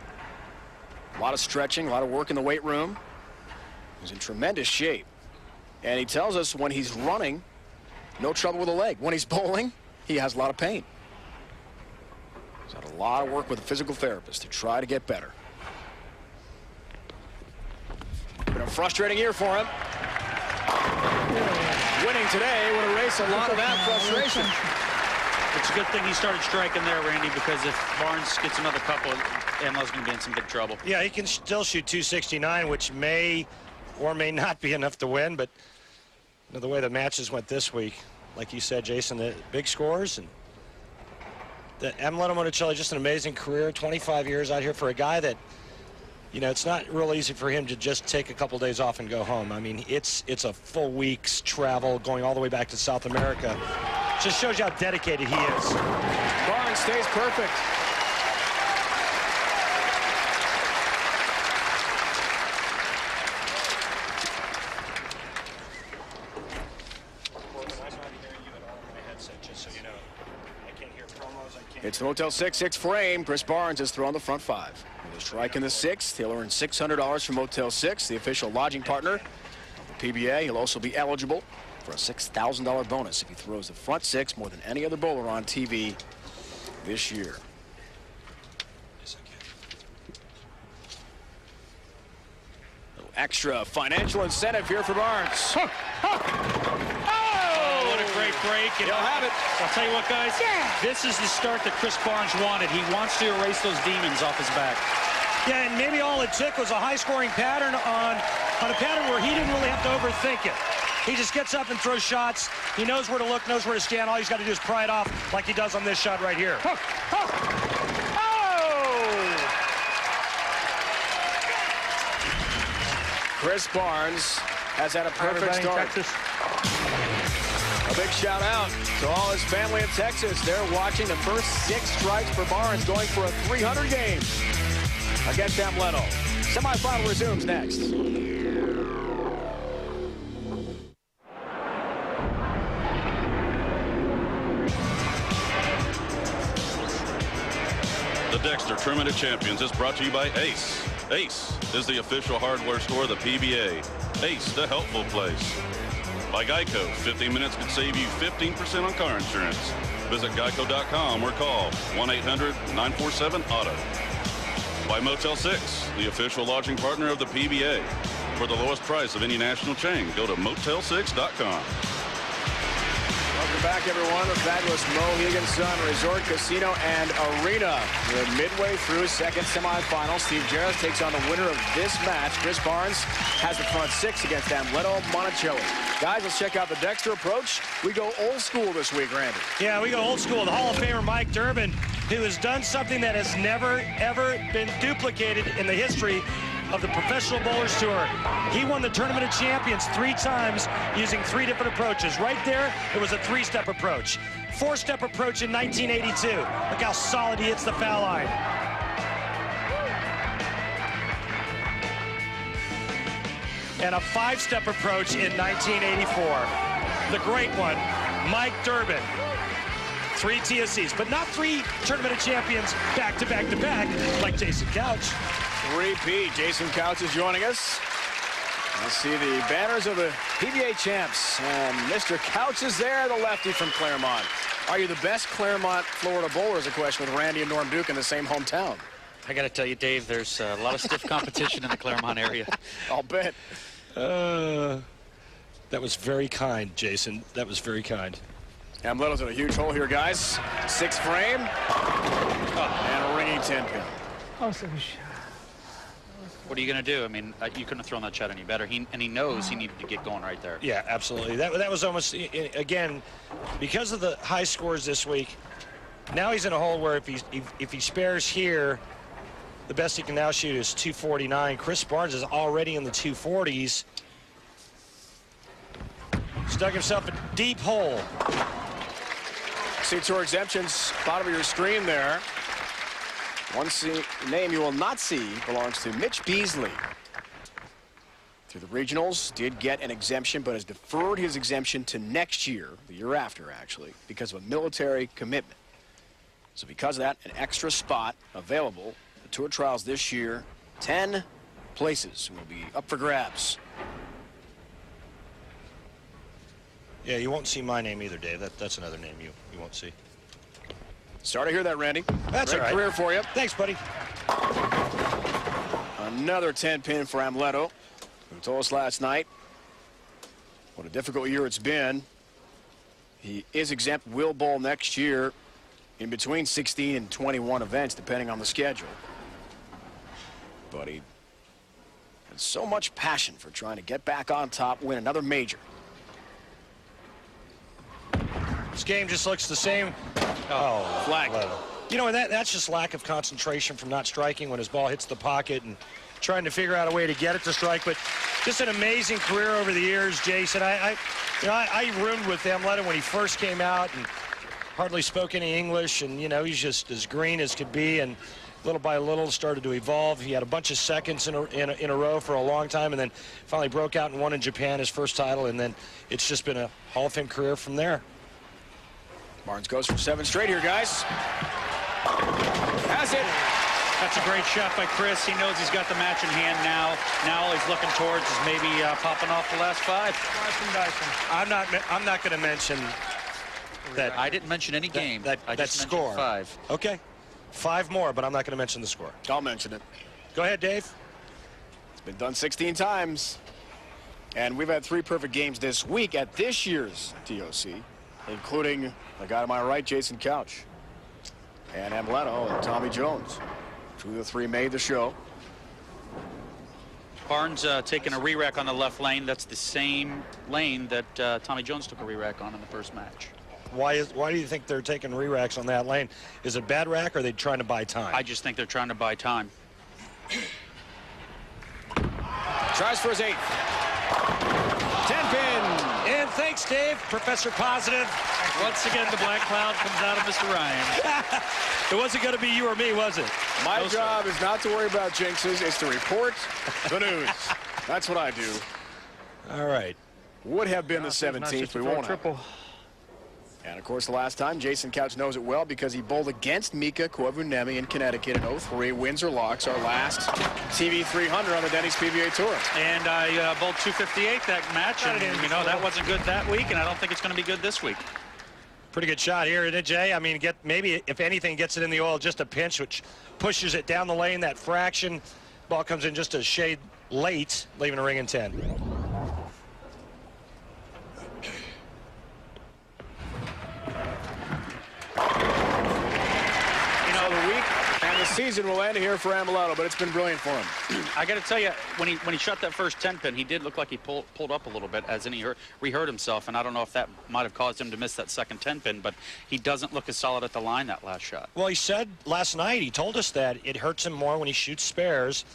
A lot of stretching, a lot of work in the weight room. He's in tremendous shape. And he tells us when he's running, no trouble with the leg. When he's bowling, he has a lot of pain. He's had a lot of work with a physical therapist to try to get better. Been a frustrating year for him. Winning today would erase a lot of that frustration. It's a good thing he started striking there, Randy, because if Barnes gets another couple, Amleto's going to be in some big trouble. Yeah, he can still shoot 269, which may or may not be enough to win, but you know, the way the matches went this week, like you said, Jason, the big scores, and the Amleto Monacelli, just an amazing career, 25 years out here for a guy that, you know, it's not real easy for him to just take a couple days off and go home. I mean, it's a full week's travel going all the way back to South America. Just shows you how dedicated he is. Barnes stays perfect. It's the Motel 6 frame. Chris Barnes has thrown the front 5. With a strike in the 6th, he'll earn $600 from Motel 6, the official lodging partner of the PBA. He'll also be eligible for a $6,000 bonus if he throws the front 6 more than any other bowler on TV this year. A little extra financial incentive here for Barnes. Oh, what a great break. And He'll have it. I'll tell you what, guys. Yeah. This is the start that Chris Barnes wanted. He wants to erase those demons off his back. Yeah, and maybe all it took was a high-scoring pattern on a pattern where he didn't really have to overthink it. He just gets up and throws shots. He knows where to look, knows where to stand. All he's got to do is pry it off like he does on this shot right here. Oh! Chris Barnes has had a perfect start. A big shout out to all his family in Texas. They're watching the first 6 strikes for Barnes, going for a 300 game against Amleto. Semifinal resumes next. The Dexter Tournament of Champions is brought to you by Ace. Ace is the official hardware store of the PBA. Ace, the helpful place. By Geico, 15 minutes could save you 15% on car insurance. Visit geico.com or call 1-800-947-AUTO. By Motel 6, the official lodging partner of the PBA. For the lowest price of any national chain, go to motel6.com. Welcome back, everyone. The fabulous Mohegan Sun Resort, Casino, and Arena. We're midway through second semifinal. Steve Jaros takes on the winner of this match. Chris Barnes has the front 6 against Amleto Monacelli. Guys, let's check out the Dexter approach. We go old school this week, Randy. Yeah, we go old school. The Hall of Famer Mike Durbin, who has done something that has never, ever been duplicated in the history of the Professional Bowlers Tour. He won the Tournament of Champions 3 times using 3 different approaches. Right there, it was a 3-step approach. 4-step approach in 1982. Look how solid he hits the foul line. And a 5-step approach in 1984. The great one, Mike Durbin. 3 TSCs, but not 3 Tournament of Champions back to back to back like Jason Couch. Repeat. Jason Couch is joining us. Let's see the banners of the PBA champs. And Mr. Couch is there, the lefty from Claremont. Are you the best Claremont, Florida bowler is a question with Randy and Norm Duke in the same hometown. I got to tell you, Dave, there's a lot of stiff competition in the Claremont area. I'll bet. That was very kind, Jason. That was very kind. Amleto's in a huge hole here, guys. 6 frame. And a ringing 10-pin. What are you going to do? I mean, you couldn't have thrown that shot any better. He knows he needed to get going right there. Yeah, absolutely. That was almost, again, because of the high scores this week, now he's in a hole where if he spares here, the best he can now shoot is 249. Chris Barnes is already in the 240s. Stuck himself a deep hole. See tour exemptions, bottom of your screen there. One name you will not see belongs to Mitch Beasley. Through the regionals, did get an exemption, but has deferred his exemption to next year, the year after, actually, because of a military commitment. So because of that, an extra spot available. The tour trials this year, 10 places will be up for grabs. Yeah, you won't see my name either, Dave. That's another name you won't see. Sorry to hear that, Randy. That's Great all right. career for you. Thanks, buddy. Another 10-pin for Amleto, who told us last night what a difficult year it's been. He is exempt, will bowl next year in between 16 and 21 events, depending on the schedule. But he had so much passion for trying to get back on top, win another major. This game just looks the same. Oh, flag. You know, that's just lack of concentration from not striking when his ball hits the pocket and trying to figure out a way to get it to strike. But just an amazing career over the years, Jason. I roomed with Amleto when he first came out and hardly spoke any English. And, you know, he's just as green as could be. And little by little started to evolve. He had a bunch of seconds in a row for a long time and then finally broke out and won in Japan, his first title. And then it's just been a Hall of Fame career from there. Barnes goes for 7 straight here, guys. Has it. That's a great shot by Chris. He knows he's got the match in hand now. Now all he's looking towards is maybe popping off the last 5. I'm not going to mention that. I didn't mention any game. I just score. Mentioned 5. Okay. 5 more, but I'm not going to mention the score. I'll mention it. Go ahead, Dave. It's been done 16 times. And we've had 3 perfect games this week at this year's TOC, including the guy to my right, Jason Couch, and Amleto and Tommy Jones. 2 of the 3 made the show. Barnes taking a re-rack on the left lane. That's the same lane that Tommy Jones took a re-rack on in the first match. Why do you think they're taking re-racks on that lane? Is it bad rack or are they trying to buy time? I just think they're trying to buy time. Tries for his 8th. 10-pin. And thanks, Dave. Professor Positive. Once again, the black cloud comes out of Mr. Ryan. It wasn't going to be you or me, was it? My job is not to worry about jinxes. It's to report the news. That's what I do. All right. Would have been the 17th. We won't have. And, of course, the last time, Jason Couch knows it well because he bowled against Mika Koivuniemi in Connecticut in 03. Windsor Locks, our last TV 300 on the Denny's PBA Tour. And I bowled 258 that match, and, you know, that wasn't good that week, and I don't think it's going to be good this week. Pretty good shot here, isn't it, Jay? I mean, maybe, if anything, gets it in the oil, just a pinch, which pushes it down the lane, that fraction. Ball comes in just a shade late, leaving a ring in 10. The week and the season will end here for Amleto, but it's been brilliant for him. I got to tell you, when he shot that first 10-pin, he did look like he pulled up a little bit, as in he rehurt himself, and I don't know if that might have caused him to miss that second 10-pin, but he doesn't look as solid at the line that last shot. Well, he said last night, he told us that it hurts him more when he shoots spares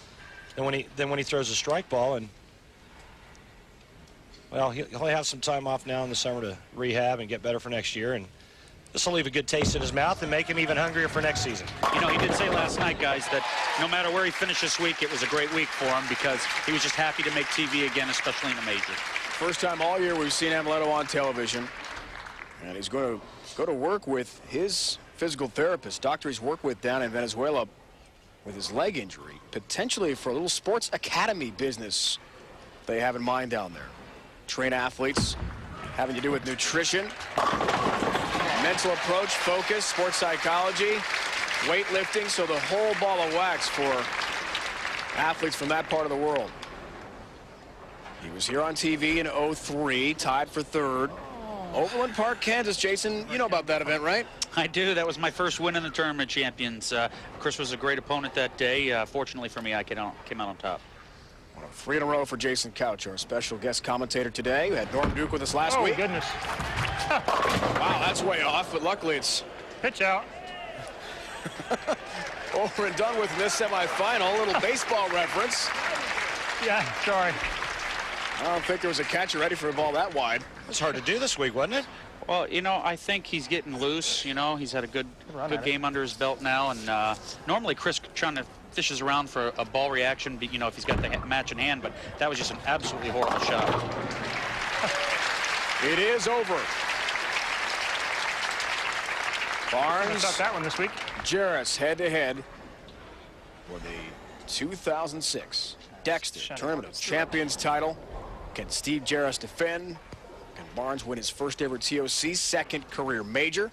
than when he throws a strike ball, and well, he'll have some time off now in the summer to rehab and get better for next year, and this will leave a good taste in his mouth and make him even hungrier for next season. You know, he did say last night, guys, that no matter where he finished this week, it was a great week for him because he was just happy to make TV again, especially in a major. First time all year we've seen Amleto on television. And he's going to go to work with his physical therapist, doctor he's worked with down in Venezuela, with his leg injury, potentially for a little sports academy business they have in mind down there. Train athletes having to do with nutrition, mental approach, focus, sports psychology, weightlifting, so the whole ball of wax for athletes from that part of the world. He was here on TV in '03, tied for third. Overland Park, Kansas. Jason, you know about that event, right? I do. That was my first win in the Tournament of Champions. Chris was a great opponent that day. Fortunately for me, I came out on top. 3 in a row for Jason Couch, our special guest commentator today. We had Norm Duke with us last week. Oh, goodness. Wow, that's way off, but luckily it's... Pitch out. Over and done with this semifinal. A little baseball reference. Yeah, sorry. I don't think there was a catcher ready for a ball that wide. It was hard to do this week, wasn't it? Well, you know, I think he's getting loose. You know, he's had a good game under his belt now. And normally Chris trying to fishes around for a ball reaction, you know, if he's got the match in hand. But that was just an absolutely horrible shot. It is over. Barnes. Got that one this week. Jaros head-to-head for the 2006 Dexter Tournament of Champions title. Can Steve Jaros defend? Can Barnes win his first ever TOC, second career major?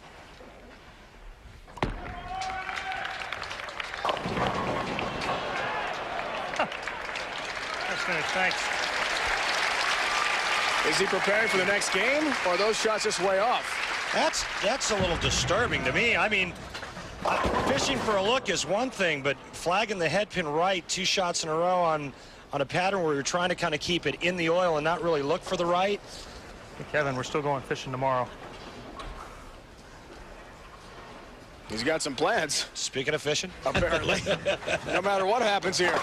Nice finish, thanks. Is he preparing for the next game, or are those shots just way off? That's a little disturbing to me. I mean, fishing for a look is one thing, but flagging the head pin right 2 shots in a row on a pattern where you're trying to kind of keep it in the oil and not really look for the right. Hey, Kevin, we're still going fishing tomorrow. He's got some plans. Speaking of fishing. Apparently. No matter what happens here.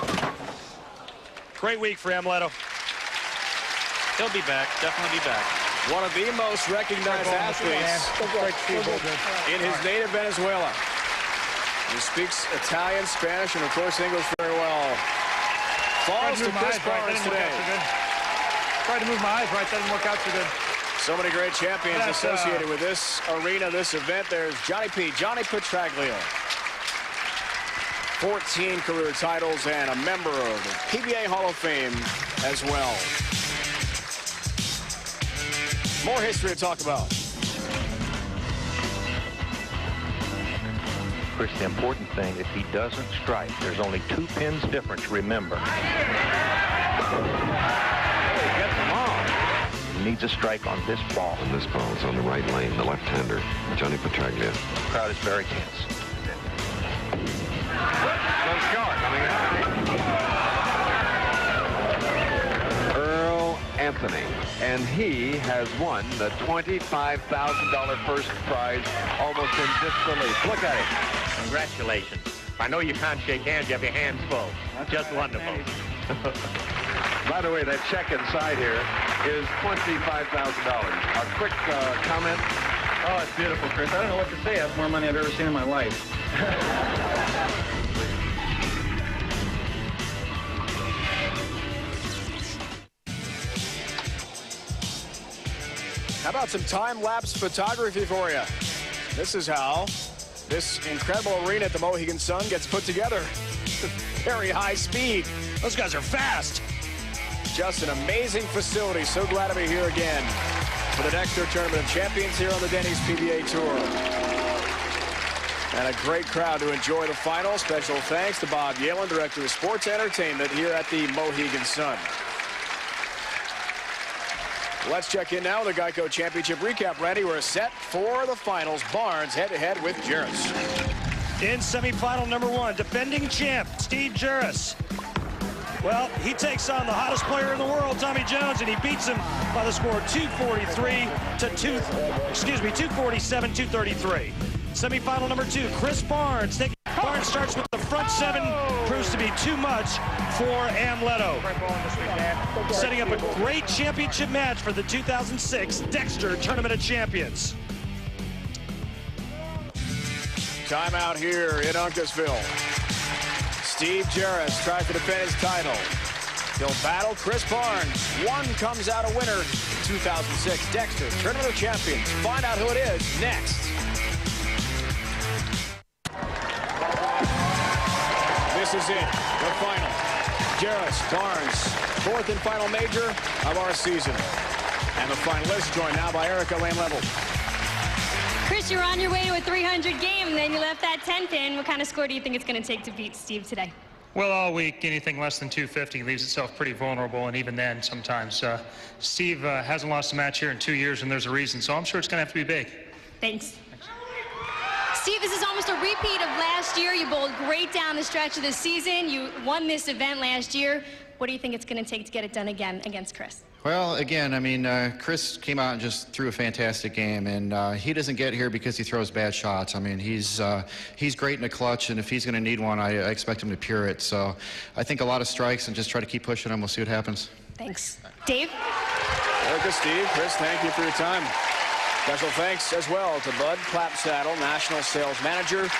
Great week for Amleto. He'll be back, definitely be back. One of the most recognized athletes in his native Venezuela. He speaks Italian, Spanish, and of course English very well. Falls to Chris Barnes today. Tried to move my eyes right, that didn't work out too good. So many great champions associated with this arena, this event. There's Johnny Petraglio. 14 career titles and a member of the PBA Hall of Fame as well. More history to talk about. Chris, the important thing, if he doesn't strike, there's only 2 pins difference, remember. He needs a strike on this ball. And this ball is on the right lane, the left-hander, Johnny Petraglio. The crowd is very tense. So short, coming out. Earl Anthony, and he has won the $25,000 first prize almost in disbelief. Look at it. Congratulations. I know you can't shake hands, you have your hands full. Just wonderful. By the way, that check inside here is $25,000. A quick comment. Oh, it's beautiful, Chris. I don't know what to say. That's more money I've ever seen in my life. How about some time-lapse photography for you? This is how this incredible arena at the Mohegan Sun gets put together. Very high speed. Those guys are fast. Just an amazing facility. So glad to be here again for the Dexter Tournament of Champions here on the Denny's PBA Tour. And a great crowd to enjoy the final. Special thanks to Bob Yalen, Director of Sports Entertainment here at the Mohegan Sun. Let's check in now with the Geico Championship recap. Randy, we're set for the finals. Barnes head-to-head with Jaros. In semifinal number 1, defending champ Steve Jaros. Well, he takes on the hottest player in the world, Tommy Jones, and he beats him by the score 247-233. Semifinal number 2, Chris Barnes. Barnes starts with the front 7, proves to be too much for Amleto. Setting up a great championship match for the 2006 Dexter Tournament of Champions. Timeout here in Uncasville. Steve Jaros tries to defend his title. He'll battle Chris Barnes. One comes out a winner. 2006 Dexter Tournament of Champions. Find out who it is next. This is it, the final. Jaros, Barnes, fourth and final major of our season. And the finalists joined now by Erica Lane Level. Chris, you're on your way to a 300 game, and then you left that 10 pin. What kind of score do you think it's going to take to beat Steve today? Well, all week, anything less than 250 leaves itself pretty vulnerable, and even then, sometimes. Steve hasn't lost a match here in 2 years, and there's a reason, so I'm sure it's going to have to be big. Thanks. Steve, this is almost a repeat of last year. You bowled great down the stretch of the season. You won this event last year. What do you think it's going to take to get it done again against Chris? Well, again, I mean, Chris came out and just threw a fantastic game, and he doesn't get here because he throws bad shots. I mean, he's great in the clutch, and if he's going to need one, I expect him to pure it. So I think a lot of strikes and just try to keep pushing him. We'll see what happens. Thanks. Dave? Erica, Steve, Chris, thank you for your time. Special thanks as well to Bud Clapsaddle, National Sales Manager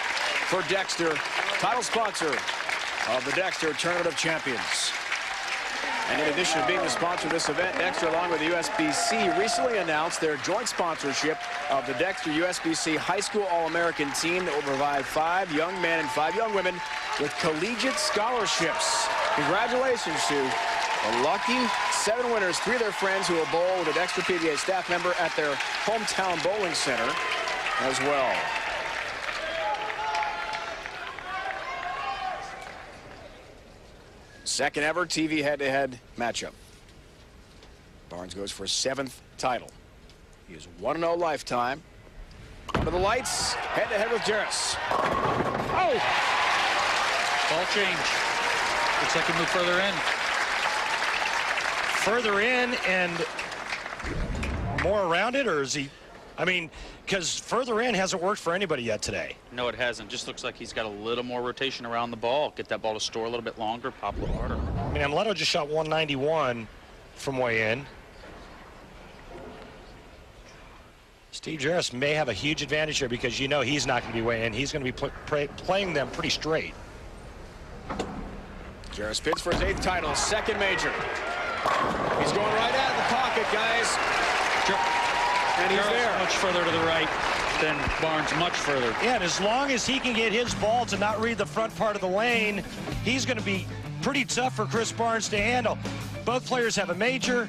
for Dexter, title sponsor of the Dexter Tournament of Champions. And in addition to being the sponsor of this event, Dexter, along with the USBC, recently announced their joint sponsorship of the Dexter USBC High School All-American team that will provide 5 young men and 5 young women with collegiate scholarships. Congratulations to the lucky 7 winners, 3 of their friends who will bowl with a Dexter PBA staff member at their hometown bowling center as well. Second ever TV head-to-head matchup. Barnes goes for his 7th title. He is 1-0 lifetime. Under the lights, head-to-head with Jaros. Oh! Ball change. Looks like he moved further in. Further in and more around it, or is he? I mean, because further in hasn't worked for anybody yet today. No, it hasn't. Just looks like he's got a little more rotation around the ball. Get that ball to store a little bit longer, pop a little harder. I mean, Amleto just shot 191 from way in. Steve Jaros may have a huge advantage here because you know he's not going to be way in. He's going to be playing them pretty straight. Jaros bids for his 8th title, 2nd major. He's going right out of the pocket, guys. And he's there. Much further to the right than Barnes, much further. Yeah, and as long as he can get his ball to not read the front part of the lane, he's going to be pretty tough for Chris Barnes to handle. Both players have a major.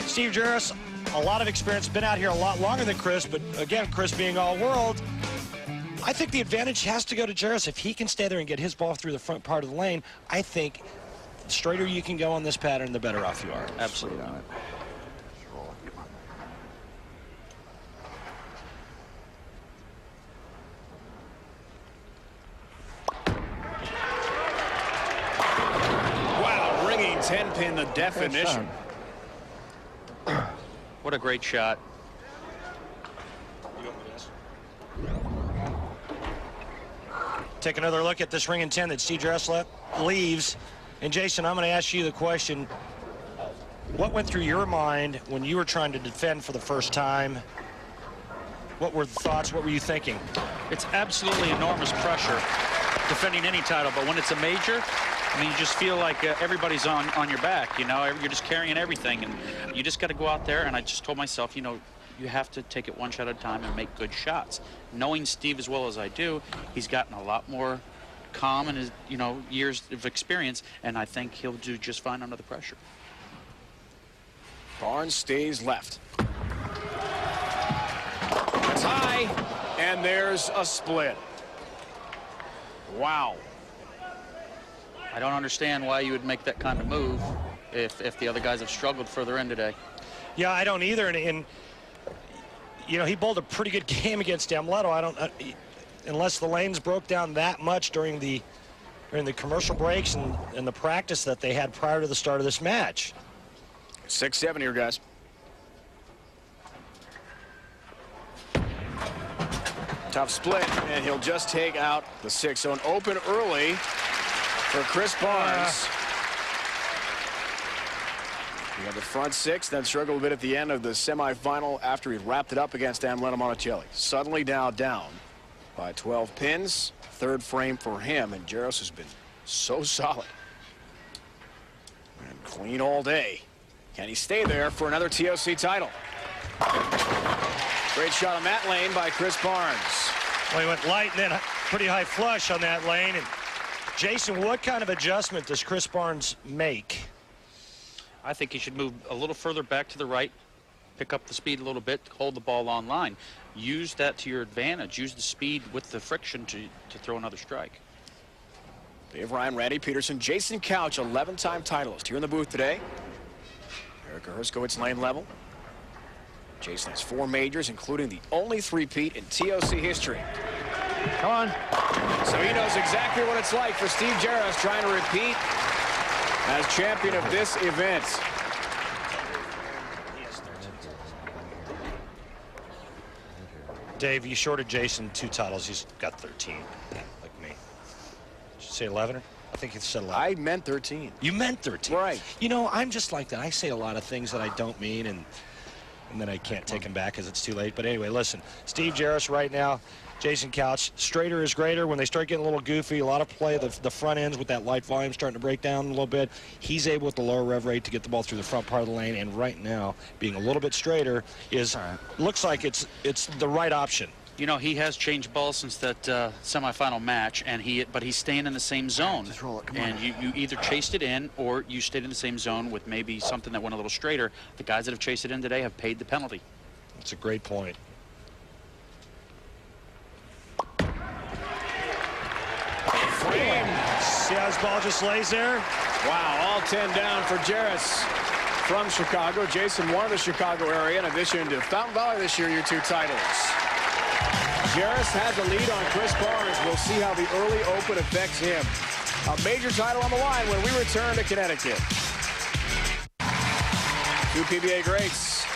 Steve Jaros, a lot of experience, been out here a lot longer than Chris, but again, Chris being all-world, I think the advantage has to go to Jaros. If he can stay there and get his ball through the front part of the lane, I think the straighter you can go on this pattern, the better off you are. Absolutely. Wow, ringing 10-pin, the definition. What a great shot. Take another look at this ring and 10 that Steve Jaros leaves. And Jason, I'm going to ask you the question. What went through your mind when you were trying to defend for the first time? What were the thoughts? What were you thinking? It's absolutely enormous pressure defending any title, but when it's a major, I mean, you just feel like everybody's on your back, you know, you're just carrying everything, and you just got to go out there. And I just told myself, you know, you have to take it one shot at a time and make good shots. Knowing Steve as well as I do, he's gotten a lot more calm in his, you know, years of experience, and I think he'll do just fine under the pressure. Barnes stays left. It's high, and there's a split. Wow. I don't understand why you would make that kind of move if the other guys have struggled further in today. Yeah, I don't either. And you know, he bowled a pretty good game against Amleto. I don't, unless the lanes broke down that much during the commercial breaks and the practice that they had prior to the start of this match. 6-7 here, guys. Tough split, and he'll just take out the 6. So an open early for Chris Barnes. He had the front 6, then struggled a bit at the end of the semifinal after he wrapped it up against Amleto Monacelli. Suddenly now down by 12 pins. 3rd frame for him, and Jaros has been so solid. And clean all day. Can he stay there for another TOC title? Great shot on that lane by Chris Barnes. Well, he went light and then pretty high flush on that lane, and Jason, what kind of adjustment does Chris Barnes make? I think he should move a little further back to the right, pick up the speed a little bit, hold the ball on line. Use that to your advantage. Use the speed with the friction to throw another strike. Dave Ryan, Randy Peterson, Jason Couch, 11-time titleist here in the booth today. Eric Herskowitz, lane level. Jason has 4 majors, including the only three-peat in TOC history. Come on. So he knows exactly what it's like for Steve Jaros trying to repeat as champion of this event. Dave, you shorted Jason 2 titles. He's got 13, like me. Did you say 11? I think you said 11. I meant 13. You meant 13? Right. You know, I'm just like that. I say a lot of things that I don't mean, and then I can't take them back because it's too late. But anyway, listen, Steve Jaros right now, Jason Couch, straighter is greater. When they start getting a little goofy, a lot of play, the front ends with that light volume starting to break down a little bit. He's able with the lower rev rate to get the ball through the front part of the lane, and right now, being a little bit straighter looks like it's the right option. You know, he has changed balls since that semifinal match, but he's staying in the same zone. Just roll it. Come and on. you either chased it in or you stayed in the same zone with maybe something that went a little straighter. The guys that have chased it in today have paid the penalty. That's a great point. Frame. See how his ball just lays there? Wow, all 10 down for Jaros from Chicago. Jason won the Chicago area in addition to Fountain Valley this year, your 2 titles. Jaros has the lead on Chris Barnes. We'll see how the early open affects him. A major title on the line when we return to Connecticut. 2 PBA greats.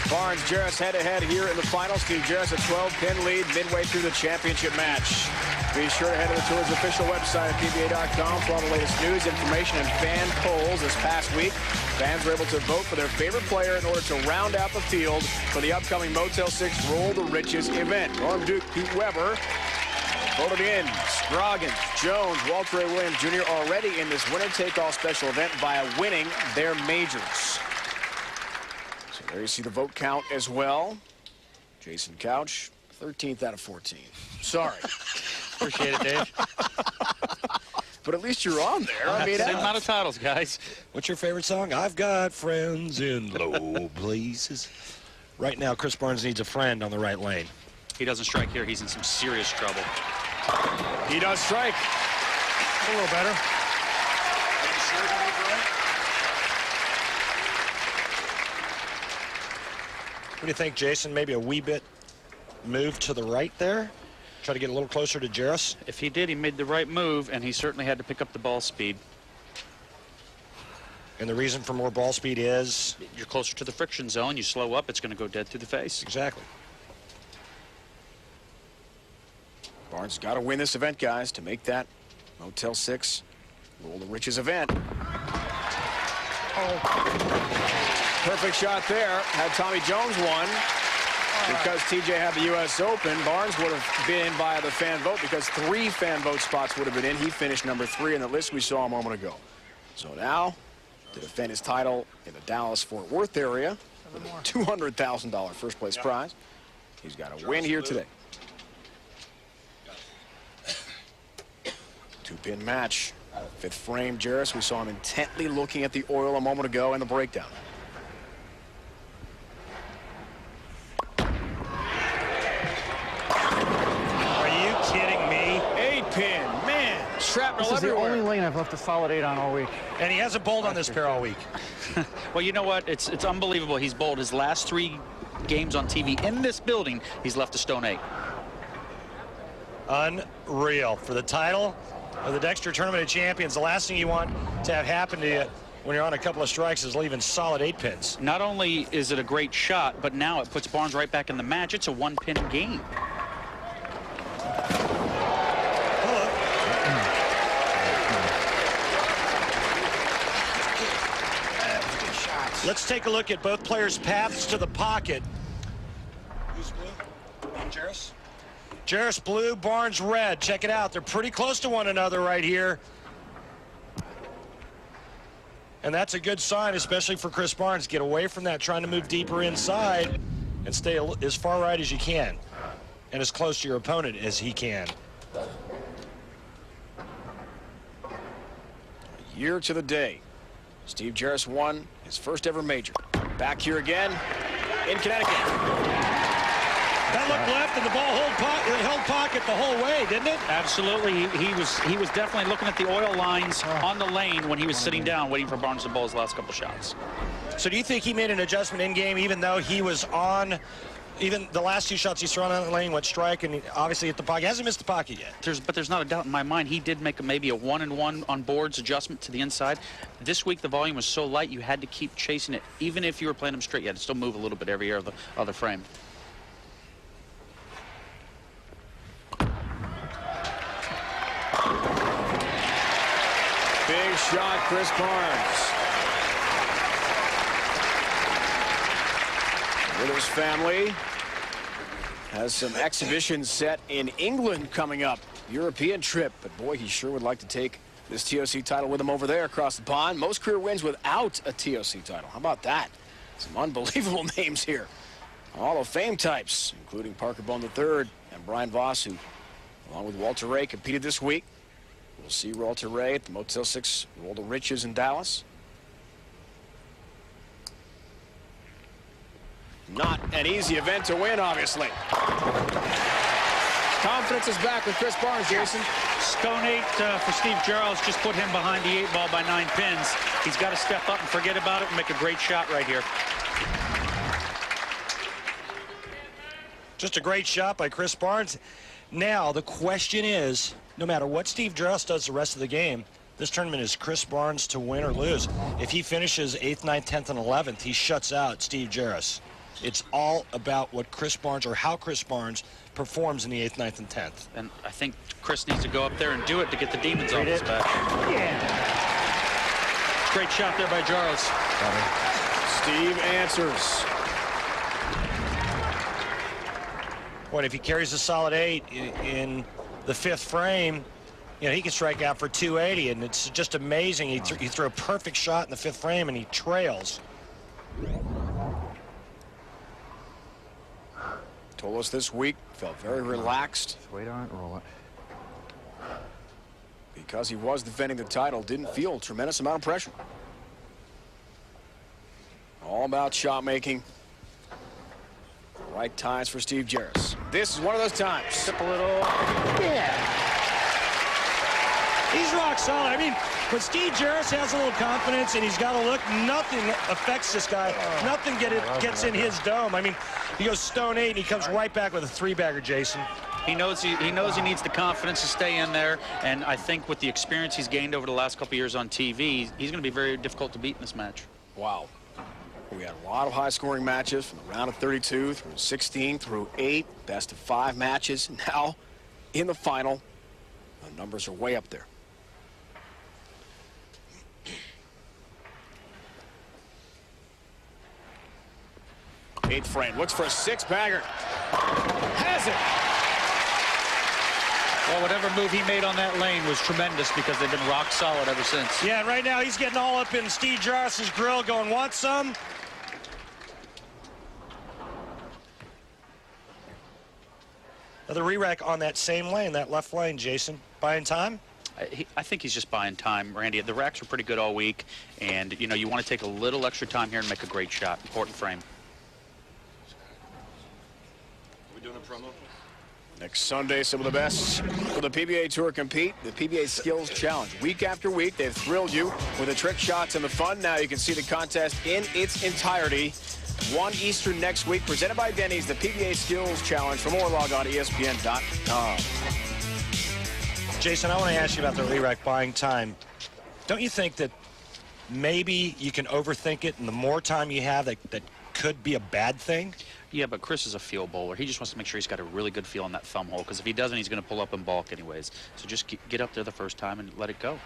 Barnes, Jaros head-to-head here in the final. Steve Jaros a 12-pin lead midway through the championship match. Be sure to head to the Tour's official website at PBA.com for all the latest news, information, and fan polls. This past week, fans were able to vote for their favorite player in order to round out the field for the upcoming Motel 6 Roll the Riches event. Norm Duke, Pete Weber voted in. Scroggins, Jones, Walter A. Williams Jr. already in this winner-take-all special event via winning their majors. So there you see the vote count as well. Jason Couch, 13th out of 14. Sorry. Appreciate it, Dave. But at least you're on there. I mean, same amount of titles, guys. What's your favorite song? I've got friends in low places. Right now, Chris Barnes needs a friend on the right lane. He doesn't strike here. He's in some serious trouble. He does strike. A little better. What do you think, Jason? Maybe a wee bit move to the right there? Try to get a little closer to Jaros? If he did, he made the right move, and he certainly had to pick up the ball speed. And the reason for more ball speed is? You're closer to the friction zone. You slow up, it's going to go dead through the face. Exactly. Barnes got to win this event, guys, to make that Motel 6 Roll the Riches event. Perfect shot there. Had Tommy Jones won. Because TJ had the U.S. Open, Barnes would have been in via the fan vote because 3 fan vote spots would have been in. He finished number 3 in the list we saw a moment ago. So now, to defend his title in the Dallas-Fort Worth area, with a $200,000 first place prize, he's got to win here today. 2-pin match. 5th frame, Jaros. We saw him intently looking at the oil a moment ago in the breakdown. Kidding me? 8-pin, man, shrapnel This is everywhere. the only lane I've left a solid 8 on all week. And he hasn't bowled on this pair all week. Well, you know what? It's unbelievable. He's bowled his last 3 games on TV in this building. He's left a stone 8. Unreal. For the title of the Dexter Tournament of Champions, the last thing you want to have happen to you when you're on a couple of strikes is leaving solid 8 pins. Not only is it a great shot, but now it puts Barnes right back in the match. It's a 1-pin game. Let's take a look at both players' paths to the pocket. Who's blue? Jaros? Jaros blue, Barnes red. Check it out. They're pretty close to one another right here. And that's a good sign, especially for Chris Barnes. Get away from that, trying to move deeper inside and stay as far right as you can and as close to your opponent as he can. year to the day. Steve Jaros won his first ever major. Back here again in Connecticut. That looked left, and the ball held pocket the whole way, didn't it? Absolutely. He was definitely looking at the oil lines on the lane when he was sitting down, waiting for Barnes to bowl his last couple shots. So do you think he made an adjustment in game, even though he was on? Even the last 2 shots he's thrown out of the lane went strike, and he obviously hit the pocket. He hasn't missed the pocket yet. But there's not a doubt in my mind he did make maybe a 1-and-1 on boards adjustment to the inside. This week the volume was so light you had to keep chasing it. Even if you were playing him straight, you had to still move a little bit every year of the other frame. Big shot, Chris Barnes. With his family, has some exhibitions set in England coming up. European trip, but boy, he sure would like to take this TOC title with him over there across the pond. Most career wins without a TOC title. How about that? Some unbelievable names here. Hall of Fame types, including Parker Bone III and Brian Voss, who, along with Walter Ray, competed this week. We'll see Walter Ray at the Motel 6 Roll the Riches in Dallas. Not an easy event to win, obviously. Confidence is back with Chris Barnes, Jason. Stone 8 for Steve Jaros. Just put him behind the 8 ball by 9 pins. He's got to step up and forget about it and make a great shot right here. Just a great shot by Chris Barnes. Now, the question is, no matter what Steve Jaros does the rest of the game, this tournament is Chris Barnes to win or lose. If he finishes 8th, 9th, 10th, and 11th, he shuts out Steve Jaros. It's all about what Chris Barnes, or how Chris Barnes, performs in the 8th, 9th, and 10th. And I think Chris needs to go up there and do it to get the demons off his back. Yeah. Great shot there by Jaros. Steve answers. Boy, if he carries a solid 8 in the 5th frame, you know, he can strike out for 280, and it's just amazing. He threw a perfect shot in the 5th frame, and he trails. Told us this week, felt very relaxed. Wait on it, roll it. Because he was defending the title, didn't feel a tremendous amount of pressure. All about shot making. Right times for Steve Jaros. This is one of those times. Step a little. Yeah. He's rock solid. I mean, when Steve Jaros has a little confidence and he's got a look, nothing affects this guy. Nothing gets in his dome. I mean, he goes stone 8 and he comes right back with a 3-bagger, Jason. He knows he needs the confidence to stay in there, and I think with the experience he's gained over the last couple years on TV, he's going to be very difficult to beat in this match. Wow. We had a lot of high-scoring matches from the round of 32 through 16 through 8, best of 5 matches. Now, in the final, the numbers are way up there. Eighth frame, looks for a 6-bagger. Has it. Well, whatever move he made on that lane was tremendous because they've been rock solid ever since. Yeah, right now he's getting all up in Steve Jaros' grill going, want some? Another re-rack on that same lane, that left lane, Jason. Buying time? I think he's just buying time, Randy. The racks were pretty good all week, and, you know, you want to take a little extra time here and make a great shot. Important frame. Are we doing a promo? Next Sunday, some of the best for the PBA Tour compete. The PBA Skills Challenge. Week after week, they've thrilled you with the trick shots and the fun. Now you can see the contest in its entirety. 1 Eastern next week, presented by Denny's, the PBA Skills Challenge. For more, log on to ESPN.com. Jason, I want to ask you about the re-rack buying time. Don't you think that maybe you can overthink it, and the more time you have, that could be a bad thing? Yeah, but Chris is a field bowler. He just wants to make sure he's got a really good feel on that thumb hole, because if he doesn't, he's going to pull up and balk anyways. So just get up there the first time and let it go.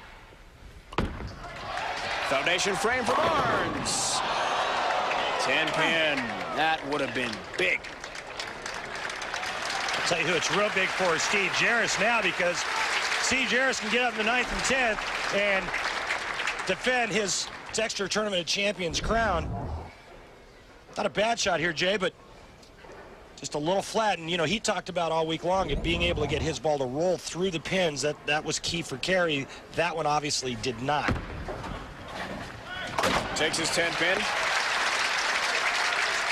Foundation frame for Barnes. 10-pin. That would have been big. I'll tell you who it's real big for is Steve Jaros now, because Steve Jaros can get up in the 9th and 10th and defend his Dexter Tournament of Champions crown. Not a bad shot here, Jay, but just a little flat. And, you know, he talked about all week long it being able to get his ball to roll through the pins. That was key for Carey. That one obviously did not. Takes his 10 pin.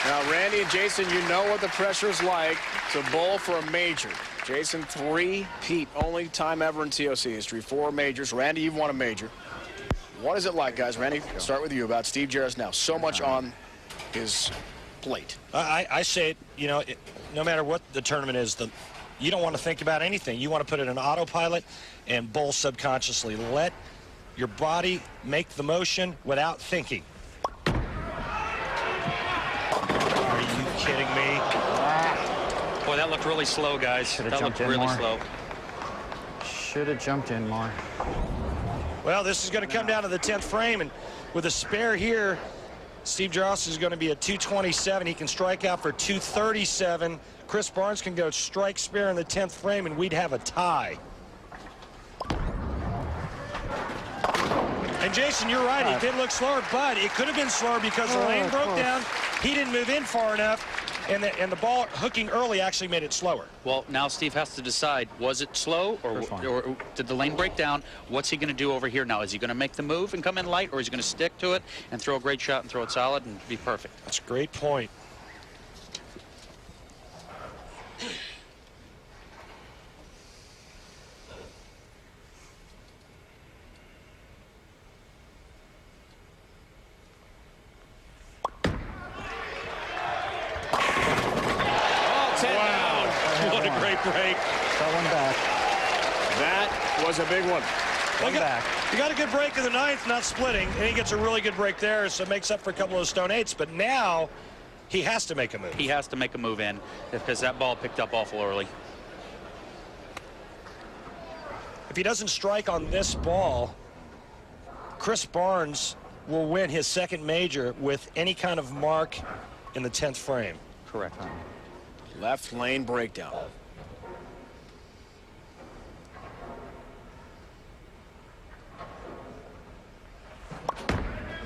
Now, Randy and Jason, you know what the pressure's like to bowl for a major. Jason, 3-peat, only time ever in TOC history. 4 majors. Randy, you've won a major. What is it like, guys? Randy, start with you about Steve Jaros now. So much on his plate. I say it, you know, no matter what the tournament is, you don't want to think about anything. You want to put it in autopilot and bowl subconsciously. Let your body make the motion without thinking. Are you kidding me? Boy, that looked really slow, guys. That looked really slow. Should have jumped in more. Well, this is going to come down to the 10th frame, and with a spare here, Steve Jaros is going to be at 227. He can strike out for 237. Chris Barnes can go strike spare in the 10th frame, and we'd have a tie. And Jason, you're right. It did look slower, but it could have been slower because the lane broke down. He didn't move in far enough, and the ball hooking early actually made it slower. Well, now Steve has to decide, was it slow or did the lane break down? What's he going to do over here now? Is he going to make the move and come in light, or is he going to stick to it and throw a great shot and throw it solid and be perfect? That's a great point. Break. That one back. That was a big one. He got a good break in the 9th, not splitting, and he gets a really good break there, so it makes up for a couple of stone 8s. But now he has to make a move. He has to make a move in because that ball picked up awful early. If he doesn't strike on this ball, Chris Barnes will win his 2nd major with any kind of mark in the 10th frame. Correct. Left lane breakdown.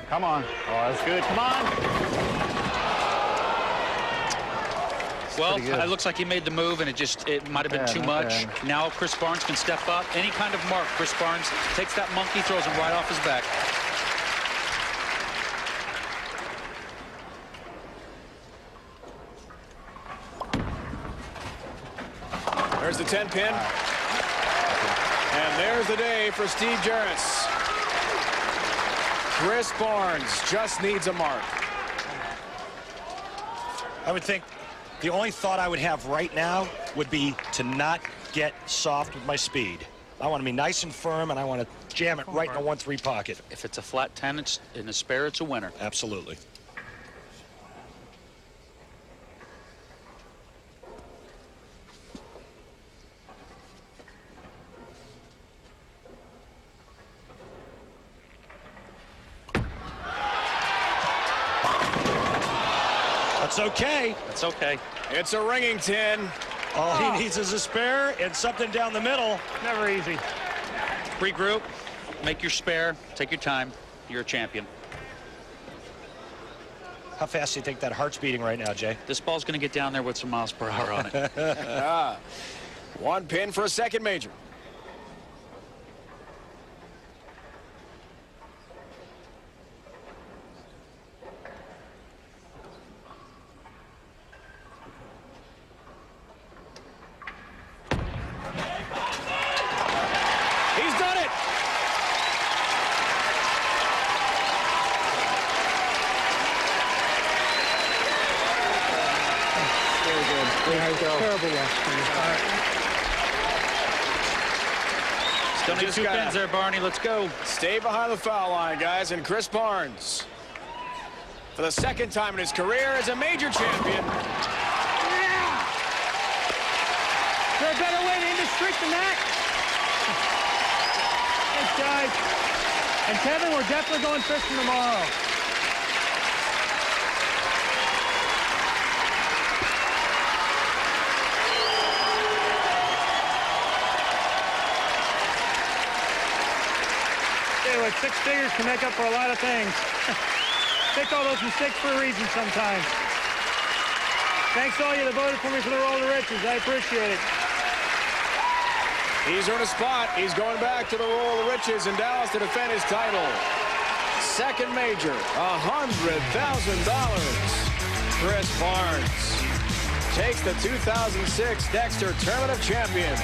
Come on. Oh, that's good. Come on. Well, it looks like he made the move, and it might have been too much. Now Chris Barnes can step up. Any kind of mark, Chris Barnes takes that monkey, throws him right off his back. There's the 10 pin. And there's the day for Steve Jaros. Chris Barnes just needs a mark. I would think the only thought I would have right now would be to not get soft with my speed. I want to be nice and firm, and I want to jam it right in the 1-3 pocket. If it's a flat 10, it's in a spare, it's a winner. Absolutely. That's okay. That's okay. It's a ringing 10. All he needs is a spare and something down the middle. Never easy. Regroup, make your spare, take your time. You're a champion. How fast do you think that heart's beating right now, Jay? This ball's going to get down there with some miles per hour on it. 1 pin for a 2nd major. Terrible loss. Still need 2 pins there, Barney. Let's go. Stay behind the foul line, guys. And Chris Barnes, for the 2nd time in his career, is a major champion. Yeah! Is there a better way to end the streak than that? Thanks, guys. And Kevin, we're definitely going fishing tomorrow. Like 6 figures can make up for a lot of things. Make all those mistakes for a reason sometimes. Thanks to all you that voted for me for the Roll to Riches. I appreciate it. He's earned a spot. He's going back to the Roll of Riches in Dallas to defend his title. second major, $100,000. Chris Barnes takes the 2006 Dexter Tournament of Champions,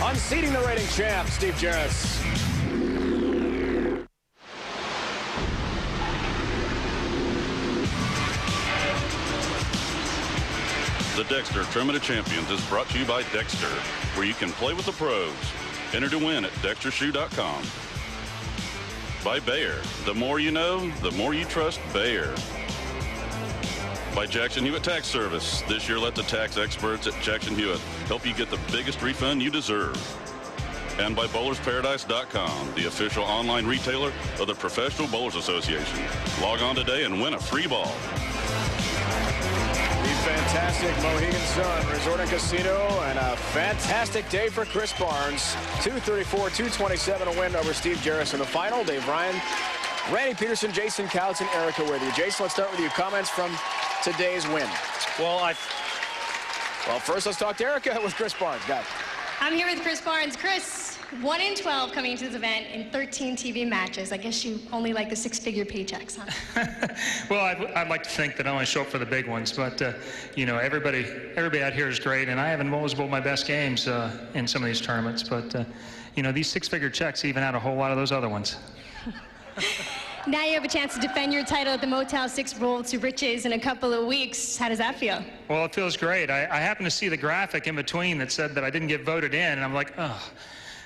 unseating the reigning champ, Steve Jaros. The Dexter Tournament of Champions is brought to you by Dexter, where you can play with the pros. Enter to win at dextershoe.com. By Bayer, the more you know, the more you trust Bayer. By Jackson Hewitt Tax Service. This year, let the tax experts at Jackson Hewitt help you get the biggest refund you deserve. And by bowlersparadise.com, the official online retailer of the Professional Bowlers Association. Log on today and win a free ball. The fantastic Mohegan Sun Resort and Casino, and a fantastic day for Chris Barnes. 234-227, a win over Steve Jaros in the final. Dave Ryan, Randy Peterson, Jason Couch, and Erica with you. Jason, let's start with you. Comments from today's win. Well, first let's talk to Erica with Chris Barnes. Got it. I'm here with Chris Barnes. Chris, 1-12 coming into this event in 13 TV matches. I guess you only like the six-figure paychecks, huh? Well, I'd like to think that I only show up for the big ones, but you know, everybody out here is great, and I haven't always bowled my best games in some of these tournaments, but you know, these six-figure checks even out a whole lot of those other ones. Now you have a chance to defend your title at the Motel 6 Roll to Riches in a couple of weeks. How does that feel? Well, it feels great. I happened to see the graphic in between that said that I didn't get voted in, and I'm like, oh,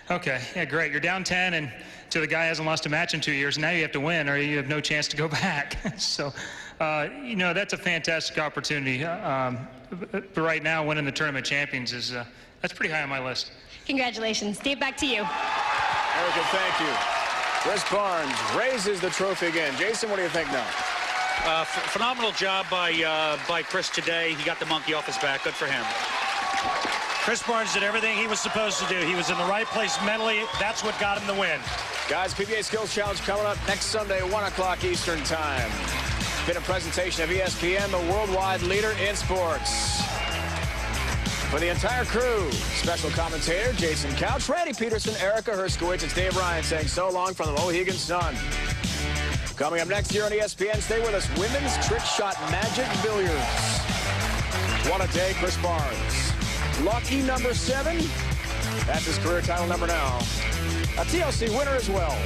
okay, yeah, great. You're down 10, and to the guy who hasn't lost a match in 2 years, now you have to win, or you have no chance to go back. So, you know, that's a fantastic opportunity. But right now, winning the Tournament Champions is that's pretty high on my list. Congratulations. Dave, back to you. Erica, thank you. Chris Barnes raises the trophy again. Jason, what do you think now? Phenomenal job by Chris today. He got the monkey off his back. Good for him. Chris Barnes did everything he was supposed to do. He was in the right place mentally. That's what got him the win. Guys, PBA Skills Challenge coming up next Sunday, 1 o'clock Eastern Time. Been a presentation of ESPN, the worldwide leader in sports. For the entire crew, special commentator Jason Couch, Randy Peterson, Erica Herskowitz, and Dave Ryan saying so long from the Mohegan Sun. Coming up next year on ESPN, stay with us. Women's Trick Shot Magic Billiards. What a day, Chris Barnes. Lucky number 7. That's his career title number now. A TLC winner as well.